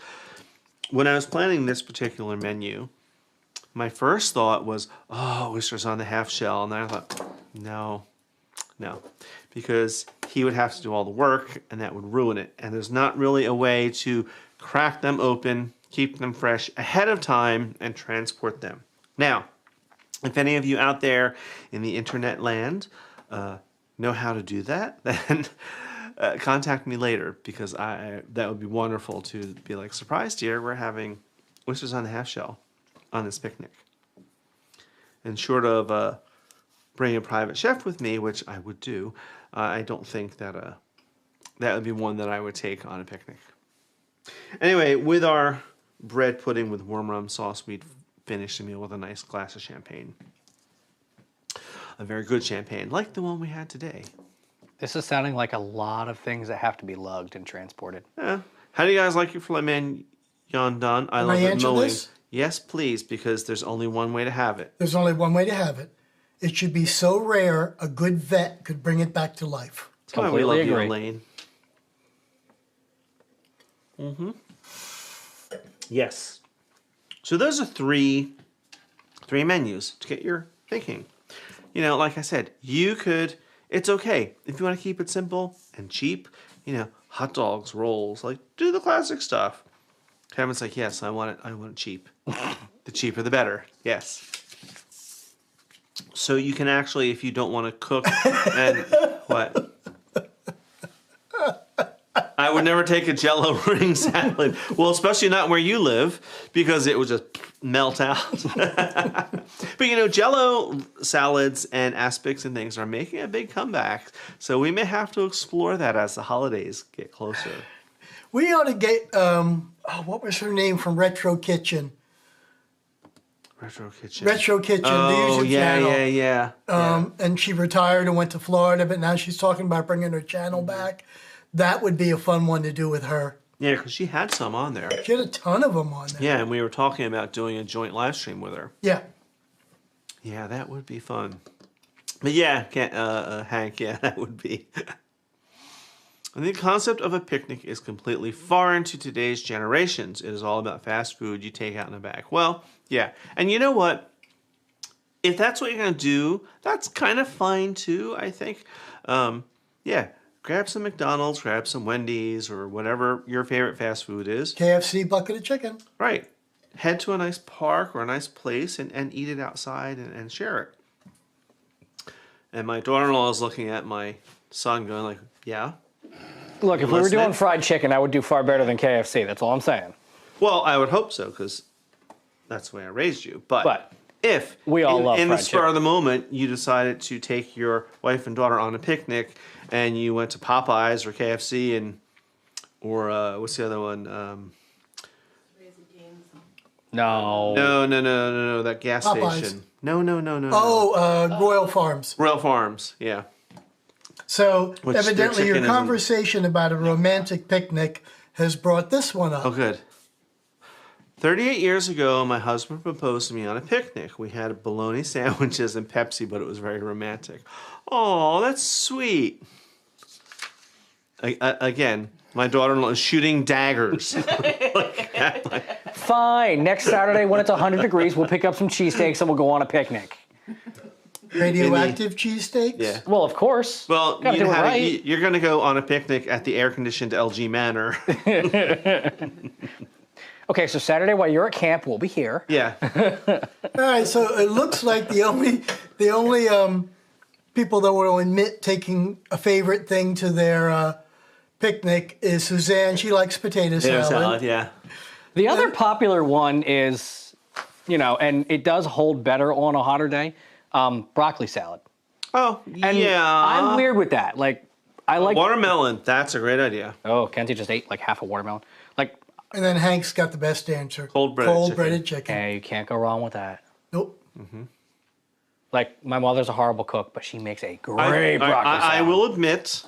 Speaker 1: when I was planning this particular menu, my first thought was, oysters on the half shell. And then I thought, no, because he would have to do all the work and that would ruin it. And there's not really a way to crack them open, keep them fresh ahead of time, and transport them. Now, if any of you out there in the internet land know how to do that, then contact me later, because that would be wonderful to be like, surprise, dear, we're having oysters on the half shell on this picnic. And short of bringing a private chef with me, which I would do, I don't think that that would be one that I would take on a picnic. Anyway, with our bread pudding with warm rum sauce, we'd finish the meal with a nice glass of champagne. A very good champagne, like the one we had today.
Speaker 3: This is sounding like a lot of things that have to be lugged and transported.
Speaker 1: Yeah. How do you guys like your filet mignon done? I love
Speaker 2: I
Speaker 1: it
Speaker 2: answer
Speaker 1: mowing.
Speaker 2: this?
Speaker 1: Yes, please, because there's only one way to have it.
Speaker 2: There's only one way to have it. It should be so rare a good vet could bring it back to life.
Speaker 1: That's why we
Speaker 3: Completely
Speaker 1: love you,
Speaker 3: agree.
Speaker 1: Elaine. Yes. So those are three menus to get your thinking. You know, like I said, it's okay if you want to keep it simple and cheap. You know, hot dogs, rolls, like do the classic stuff. Kevin's like, yes, I want it cheap. The cheaper the better. Yes. So you can actually, if you don't want to cook and what? I would never take a Jell-O ring salad. Well, especially not where you live, because it would just melt out. But you know, Jell-O salads and aspics and things are making a big comeback. So we may have to explore that as the holidays get closer.
Speaker 2: We ought to get, what was her name from Retro Kitchen?
Speaker 1: Retro Kitchen.
Speaker 2: Retro Kitchen,
Speaker 1: Oh,
Speaker 2: the YouTube
Speaker 1: yeah,
Speaker 2: channel.
Speaker 1: yeah.
Speaker 2: And she retired and went to Florida, but now she's talking about bringing her channel back. That would be a fun one to do with her.
Speaker 1: Yeah, because she had some on there.
Speaker 2: She had a ton of them on there.
Speaker 1: Yeah, and we were talking about doing a joint live stream with her.
Speaker 2: Yeah.
Speaker 1: Yeah, that would be fun. But yeah, Hank, yeah, that would be. And the concept of a picnic is completely foreign to today's generations. It is all about fast food you take out in a bag. Well, yeah. And you know what? If that's what you're going to do, that's kind of fine too, I think. Yeah, grab some McDonald's, grab some Wendy's, or whatever your favorite fast food is.
Speaker 2: KFC bucket of chicken.
Speaker 1: Right. Head to a nice park or a nice place and eat it outside and share it. And my daughter-in-law is looking at my son going like, yeah?
Speaker 3: Look, if we were
Speaker 1: Listening?
Speaker 3: doing fried chicken, I would do far better than KFC. That's all I'm saying.
Speaker 1: Well, I would hope so, because that's the way I raised you. But if
Speaker 3: we all love
Speaker 1: in the
Speaker 3: fried
Speaker 1: spur of
Speaker 3: chicken.
Speaker 1: the moment you decided to take your wife and daughter on a picnic and you went to Popeyes or KFC or what's the other one? No, that gas
Speaker 2: Popeyes.
Speaker 1: station. No.
Speaker 2: Royal Farms.
Speaker 1: Royal Farms, yeah.
Speaker 2: So
Speaker 1: Which their
Speaker 2: evidently your
Speaker 1: chicken isn't-
Speaker 2: conversation about a romantic picnic has brought this one up.
Speaker 1: Oh, good. 38 years ago, my husband proposed to me on a picnic. We had bologna sandwiches and Pepsi, but it was very romantic. Oh, that's sweet. Again, my daughter-in-law is shooting daggers.
Speaker 3: Fine. Next Saturday when it's 100 degrees, we'll pick up some cheesesteaks and we'll go on a picnic.
Speaker 2: Radioactive cheesesteaks?
Speaker 1: Yeah.
Speaker 3: Well, of course.
Speaker 1: Well,
Speaker 3: Gotta do it right.
Speaker 1: you're going to go on a picnic at the air-conditioned LG Manor.
Speaker 3: Okay, so Saturday while you're at camp, we'll be here.
Speaker 1: Yeah.
Speaker 2: All right, so it looks like the only people that will admit taking a favorite thing to their picnic is Suzanne. She likes potato salad.
Speaker 1: Yeah.
Speaker 3: The other popular one is, and it does hold better on a hotter day, broccoli salad.
Speaker 1: Oh,
Speaker 3: And
Speaker 1: yeah.
Speaker 3: I'm weird with that. Like, I like...
Speaker 1: Watermelon. That's a great idea.
Speaker 3: Oh, Kenzie just ate like half a watermelon. Like,
Speaker 2: And then Hank's got the best answer.
Speaker 1: Cold-breaded
Speaker 2: chicken.
Speaker 3: hey, you can't go wrong with that.
Speaker 2: Nope.
Speaker 3: Like, my mother's a horrible cook, but she makes a great broccoli salad.
Speaker 1: I will admit,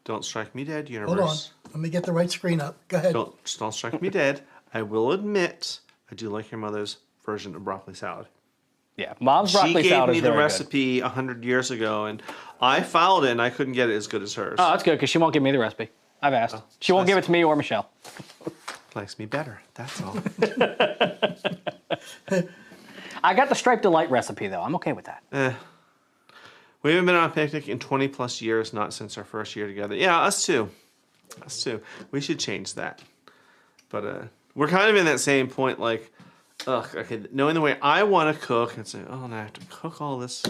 Speaker 1: don't strike me dead, universe.
Speaker 2: Hold on. Let me get the right screen up. Go ahead.
Speaker 1: Don't strike me dead. I will admit, I do like your mother's version of broccoli salad.
Speaker 3: Yeah, Mom's broccoli
Speaker 1: She gave
Speaker 3: salad
Speaker 1: me
Speaker 3: is
Speaker 1: the
Speaker 3: very good.
Speaker 1: recipe 100 years ago, and I followed it, and I couldn't get it as good as hers.
Speaker 3: Oh, that's good, because she won't give me the recipe. I've asked. She won't give it to me or Michelle.
Speaker 1: Likes me better, that's all.
Speaker 3: I got the Striped Delight recipe, though. I'm okay with that.
Speaker 1: We haven't been on a picnic in 20 plus years, not since our first year together. Yeah, us too. We should change that. But we're kind of in that same point, like, ugh, okay, knowing the way I want to cook, and say, oh, now I have to cook all this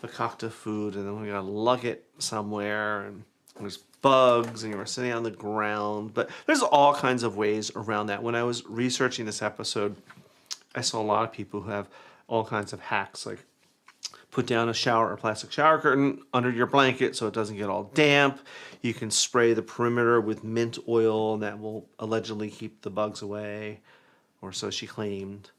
Speaker 1: fakakta food, and then we gotta lug it somewhere, and there's bugs, and you're sitting on the ground. But there's all kinds of ways around that. When I was researching this episode, I saw a lot of people who have all kinds of hacks, like put down a shower or plastic shower curtain under your blanket so it doesn't get all damp. You can spray the perimeter with mint oil, and that will allegedly keep the bugs away, or so she claimed.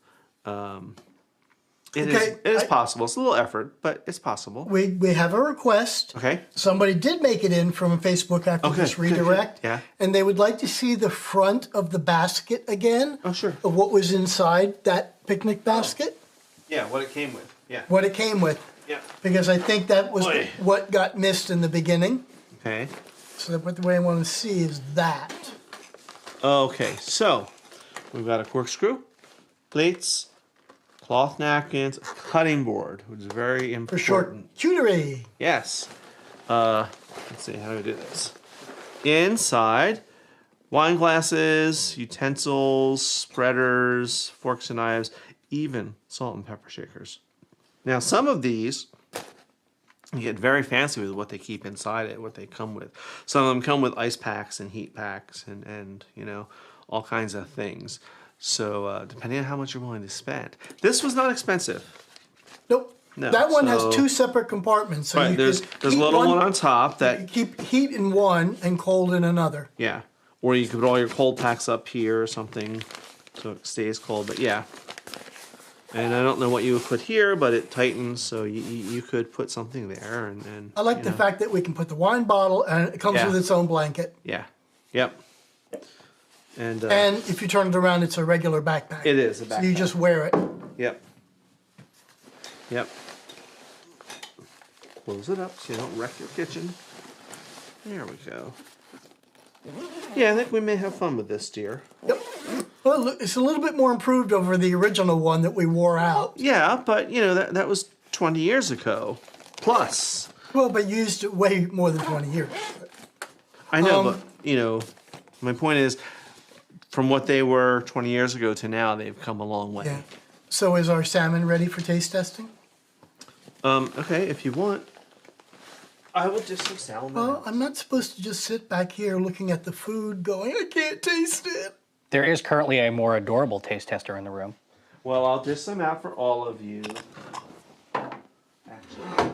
Speaker 1: It is possible. It's a little effort, but it's possible.
Speaker 2: We have a request.
Speaker 1: Okay.
Speaker 2: Somebody did make it in from Facebook after this redirect.
Speaker 1: Good. Yeah.
Speaker 2: And they would like to see the front of the basket again.
Speaker 1: Oh, sure.
Speaker 2: Of what was inside that picnic basket.
Speaker 1: Yeah, what it came with. Yeah.
Speaker 2: What it came with.
Speaker 1: Yeah.
Speaker 2: Because I think that was
Speaker 1: Oy.
Speaker 2: what got missed in the beginning.
Speaker 1: Okay.
Speaker 2: So what the way I want to see is that.
Speaker 1: Okay, so we've got a corkscrew, plates, cloth napkins, a cutting board, which is very important.
Speaker 2: For short charcuterie.
Speaker 1: Yes. Let's see, how do we do this? Inside, wine glasses, utensils, spreaders, forks and knives, even salt and pepper shakers. Now, some of these, you get very fancy with what they keep inside it, what they come with. Some of them come with ice packs and heat packs and you know, all kinds of things. So depending on how much you're willing to spend. This was not expensive.
Speaker 2: Nope.
Speaker 1: No,
Speaker 2: that one has
Speaker 1: so-
Speaker 2: 2 separate compartments. So
Speaker 1: Right,
Speaker 2: you
Speaker 1: there's
Speaker 2: could
Speaker 1: a
Speaker 2: heat
Speaker 1: little one on top
Speaker 2: you
Speaker 1: that,
Speaker 2: keep heat in one and cold in another.
Speaker 1: yeah. Or you could put all your cold packs up here or something so it stays cold, but yeah. And I don't know what you would put here, but it tightens, so you could put something there. And
Speaker 2: I like the fact that we can put the wine bottle and it comes
Speaker 1: Yeah.
Speaker 2: with its own blanket.
Speaker 1: Yeah. Yep. And
Speaker 2: And if you turn it around, it's a regular backpack.
Speaker 1: it is a
Speaker 2: So you
Speaker 1: backpack.
Speaker 2: just wear it.
Speaker 1: Yep. Yep. Close it up so you don't wreck your kitchen. There we go. Yeah, I think we may have fun with this, dear.
Speaker 2: Yep. Well, look, it's a little bit more improved over the original one that we wore out.
Speaker 1: Yeah, but you know that was 20 years ago, plus.
Speaker 2: Well, but used it way more than 20 years.
Speaker 1: I know, but you know, my point is, from what they were 20 years ago to now, they've come a long way.
Speaker 2: Yeah. So is our salmon ready for taste testing?
Speaker 1: Okay, if you want, I will just some salmon.
Speaker 2: Well, I'm not supposed to just sit back here looking at the food going, I can't taste it.
Speaker 3: There is currently a more adorable taste tester in the room.
Speaker 1: Well, I'll dish some out for all of you. Actually,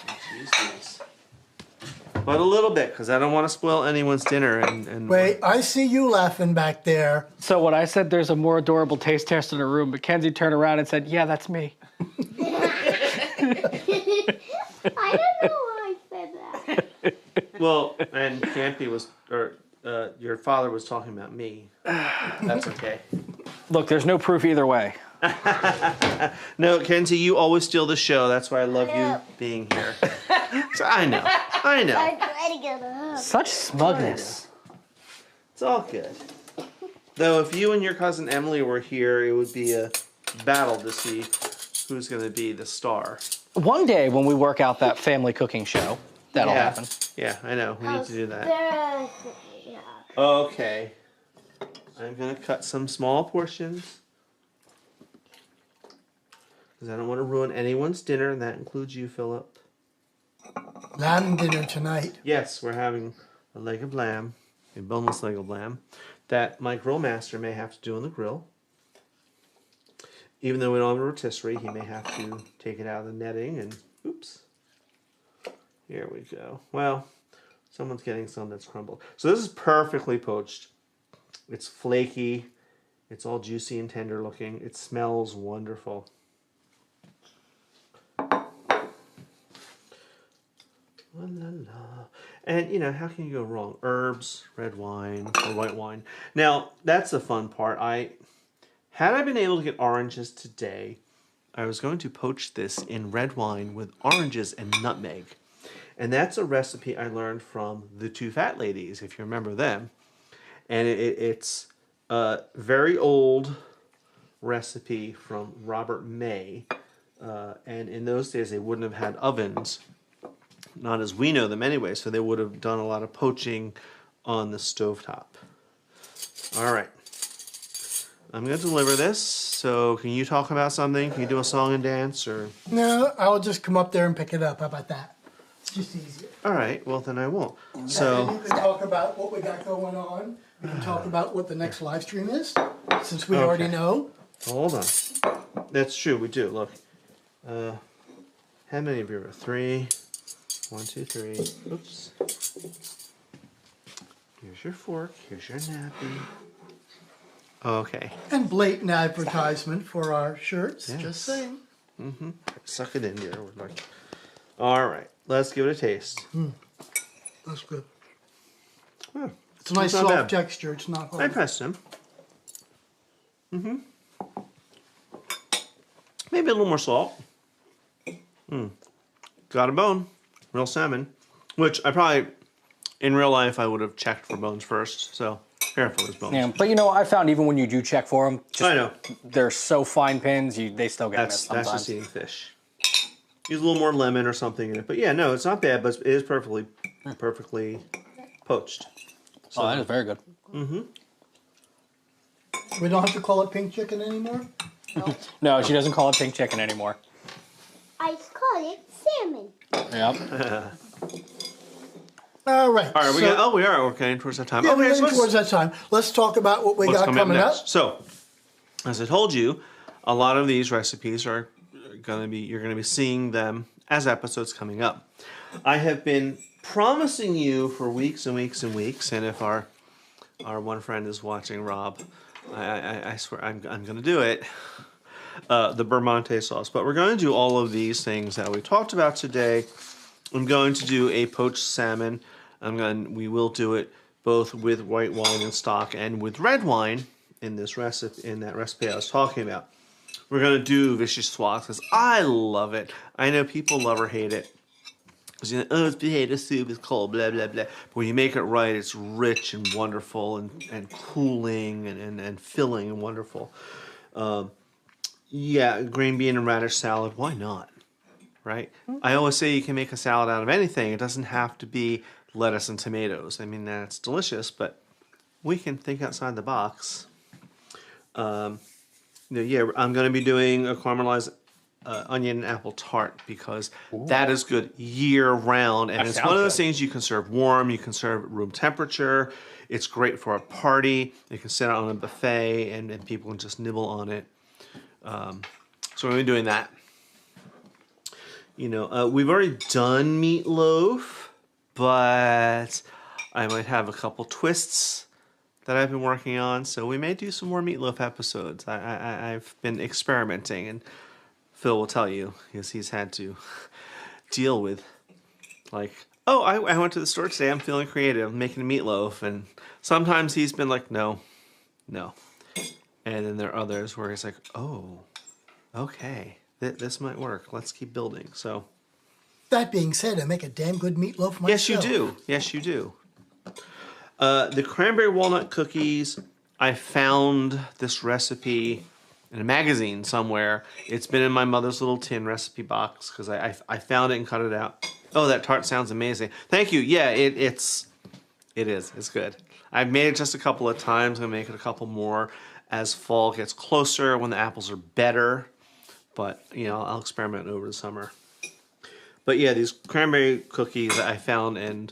Speaker 1: let's use these. But a little bit, because I don't want to spoil anyone's dinner. And
Speaker 2: Wait, I see you laughing back there.
Speaker 3: So when I said there's a more adorable taste tester in the room, Mackenzie turned around and said, yeah, that's me.
Speaker 4: I don't know why I said that.
Speaker 1: Well, and Campy was, or your father was talking about me. That's okay.
Speaker 3: Look, there's no proof either way.
Speaker 1: No, Kenzie, you always steal the show. That's why I love you being here. So I know.
Speaker 4: I tried to get up.
Speaker 3: Such smugness.
Speaker 1: It's all good. Though if you and your cousin Emily were here, it would be a battle to see who's going to be the star.
Speaker 3: One day when we work out that family cooking show, that'll
Speaker 1: Yeah.
Speaker 3: happen.
Speaker 1: Yeah, I know. We need to do that.
Speaker 4: Yeah.
Speaker 1: Okay. I'm going to cut some small portions. Because I don't want to ruin anyone's dinner, and that includes you, Philip.
Speaker 2: Lamb dinner tonight.
Speaker 1: Yes, we're having a leg of lamb, a boneless leg of lamb, that my grill master may have to do on the grill. Even though we don't have a rotisserie, he may have to take it out of the netting and, oops. Here we go. Well, someone's getting some that's crumbled. So this is perfectly poached. It's flaky. It's all juicy and tender looking. It smells wonderful. La, la, la. And, you know, how can you go wrong? Herbs, red wine, or white wine. Now, that's the fun part. Had I been able to get oranges today, I was going to poach this in red wine with oranges and nutmeg. And that's a recipe I learned from the Two Fat Ladies, if you remember them. And it's a very old recipe from Robert May. And in those days, they wouldn't have had ovens. Not as we know them anyway, so they would have done a lot of poaching on the stovetop. All right. I'm going to deliver this. So can you talk about something? Can you do a song and dance or?
Speaker 2: No, I'll just come up there and pick it up. How about that? It's just easier.
Speaker 1: All right. Well, then I won't.
Speaker 2: And
Speaker 1: So
Speaker 2: you can talk about what we got going on. We can talk about what the next live stream is, since we already know.
Speaker 1: hold on. That's true. We do. Look. How many of you are 3? 1, 2, 3. Oops. Here's your fork. Here's your nappy. Okay.
Speaker 2: And blatant advertisement for our shirts.
Speaker 1: Yes.
Speaker 2: Just saying.
Speaker 1: Suck it in, dear. We're like, all right. Let's give it a taste.
Speaker 2: That's good.
Speaker 1: Huh.
Speaker 2: It's a nice
Speaker 1: not
Speaker 2: soft
Speaker 1: bad.
Speaker 2: texture. It's not
Speaker 1: I
Speaker 2: hard.
Speaker 1: pressed him. Maybe a little more salt. Got a bone. Real salmon. Which I probably, in real life, I would have checked for bones first. So, careful with bones.
Speaker 3: Yeah, but I found even when you do check for them,
Speaker 1: I know.
Speaker 3: they're so fine pins, they still get missed
Speaker 1: That's
Speaker 3: sometimes.
Speaker 1: just eating fish. Use a little more lemon or something in it. But yeah, no, it's not bad, but it is perfectly poached.
Speaker 3: Oh, that is very good.
Speaker 2: We don't have to call it pink chicken anymore?
Speaker 3: No, she doesn't call it pink chicken anymore.
Speaker 4: I call it salmon.
Speaker 3: Yep.
Speaker 2: All right.
Speaker 1: All right, we're getting towards that time.
Speaker 2: Yeah,
Speaker 1: Okay,
Speaker 2: we're
Speaker 1: so
Speaker 2: getting towards that time. Let's talk about what we
Speaker 1: what's
Speaker 2: got coming up.
Speaker 1: next? So, as I told you, a lot of these recipes are you're gonna be seeing them as episodes coming up. I have been promising you for weeks and weeks and weeks, and if our one friend is watching, Rob, I swear I'm gonna do it. The Bermonte sauce, but we're going to do all of these things that we talked about today. I'm going to do a poached salmon. We will do it both with white wine and stock and with red wine in that recipe I was talking about. We're going to do vichyssoise because I love it. I know people love or hate it. Because it's potato soup, it's cold, blah, blah, blah. But when you make it right, it's rich and wonderful and cooling and filling and wonderful. Yeah, green bean and radish salad, why not? Right? I always say you can make a salad out of anything. It doesn't have to be lettuce and tomatoes. I mean, that's delicious, but we can think outside the box. I'm going to be doing a caramelized onion and apple tart because that is good year round. And
Speaker 3: That
Speaker 1: it's
Speaker 3: sounds
Speaker 1: one of those
Speaker 3: good.
Speaker 1: things you can serve warm, you can serve at room temperature. It's great for a party. You can sit out on a buffet and people can just nibble on it. So we're going to be doing that. We've already done meatloaf, but I might have a couple twists that I've been working on. So we may do some more meatloaf episodes. I've been experimenting, and Phil will tell you because he's had to deal with I went to the store today. I'm feeling creative, I'm making a meatloaf, and sometimes he's been like, no. And then there are others where he's like, oh, okay, this might work. Let's keep building. So,
Speaker 2: That being said, I make a damn good meatloaf myself.
Speaker 1: yes, you do. Yes, you do. The cranberry walnut cookies, I found this recipe in a magazine somewhere. It's been in my mother's little tin recipe box because I found it and cut it out. Oh, that tart sounds amazing. Thank you. Yeah, it is. It's good. I've made it just a couple of times. I'm going to make it a couple more as fall gets closer when the apples are better. But, I'll experiment over the summer. But yeah, these cranberry cookies I found, and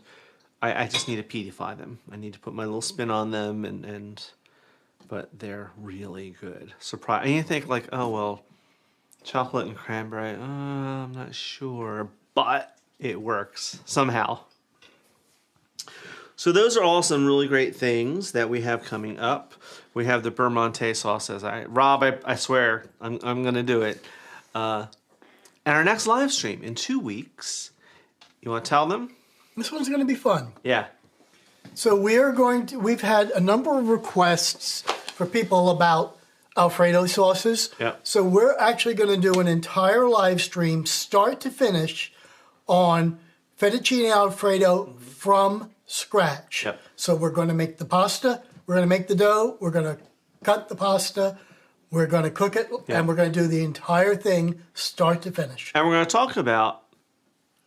Speaker 1: I just need to pedify them. I need to put my little spin on them, but they're really good. Surprise! And you think like, oh well, chocolate and cranberry. I'm not sure, but it works somehow. So those are all some really great things that we have coming up. We have the Bermonte sauce. Rob, I swear, I'm going to do it. And our next live stream in 2 weeks. You want to tell them?
Speaker 2: This one's going to be fun.
Speaker 1: Yeah.
Speaker 2: So we've had a number of requests for people about Alfredo sauces.
Speaker 1: Yeah.
Speaker 2: So we're actually going to do an entire live stream, start to finish, on fettuccine Alfredo from scratch.
Speaker 1: Yep.
Speaker 2: So we're going to make the pasta, we're going to make the dough, we're going to cut the pasta, we're going to cook it,
Speaker 1: Yeah.
Speaker 2: and we're going to do the entire thing, start to finish.
Speaker 1: And we're going to talk about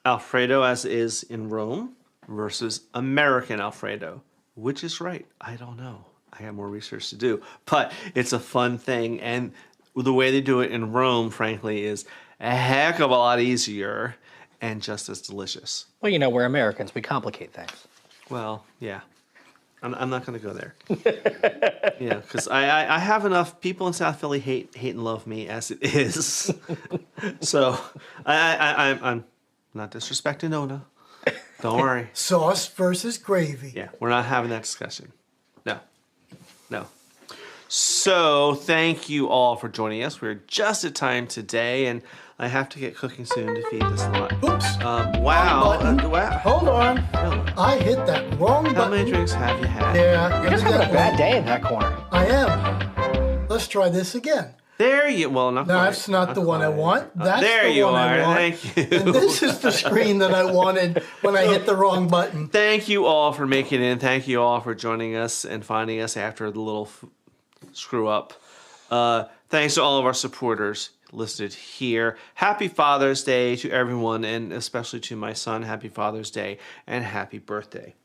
Speaker 1: Alfredo as is in Rome versus American Alfredo. Which is right? I don't know. I got more research to do. But it's a fun thing, and the way they do it in Rome, frankly, is a heck of a lot easier and just as delicious.
Speaker 3: Well, you know, we're Americans. We complicate things.
Speaker 1: Well, yeah. I'm not going to go there. Yeah, because I have enough people in South Philly hate and love me as it is. So I'm not disrespecting Nona. Don't worry.
Speaker 2: Sauce versus gravy.
Speaker 1: Yeah, we're not having that discussion. No. So thank you all for joining us. We're just at time today, and I have to get cooking soon to feed this lot.
Speaker 2: Oops.
Speaker 1: Wow.
Speaker 2: Button.
Speaker 1: Wow.
Speaker 2: Hold on.
Speaker 1: No.
Speaker 2: I hit that wrong button.
Speaker 1: How many drinks have you had?
Speaker 2: Yeah.
Speaker 3: You're just having a bad day in that corner.
Speaker 2: I am. Let's try this again.
Speaker 1: There you. Well, not quite.
Speaker 2: That's not the one I want. That's
Speaker 1: there
Speaker 2: the
Speaker 1: you
Speaker 2: one
Speaker 1: are.
Speaker 2: I want.
Speaker 1: Thank you.
Speaker 2: And this is the screen that I wanted when I hit the wrong button.
Speaker 1: Thank you all for making it in. Thank you all for joining us and finding us after the little screw up. Thanks to all of our supporters listed here. Happy Father's Day to everyone, and especially to my son. Happy Father's Day and happy birthday.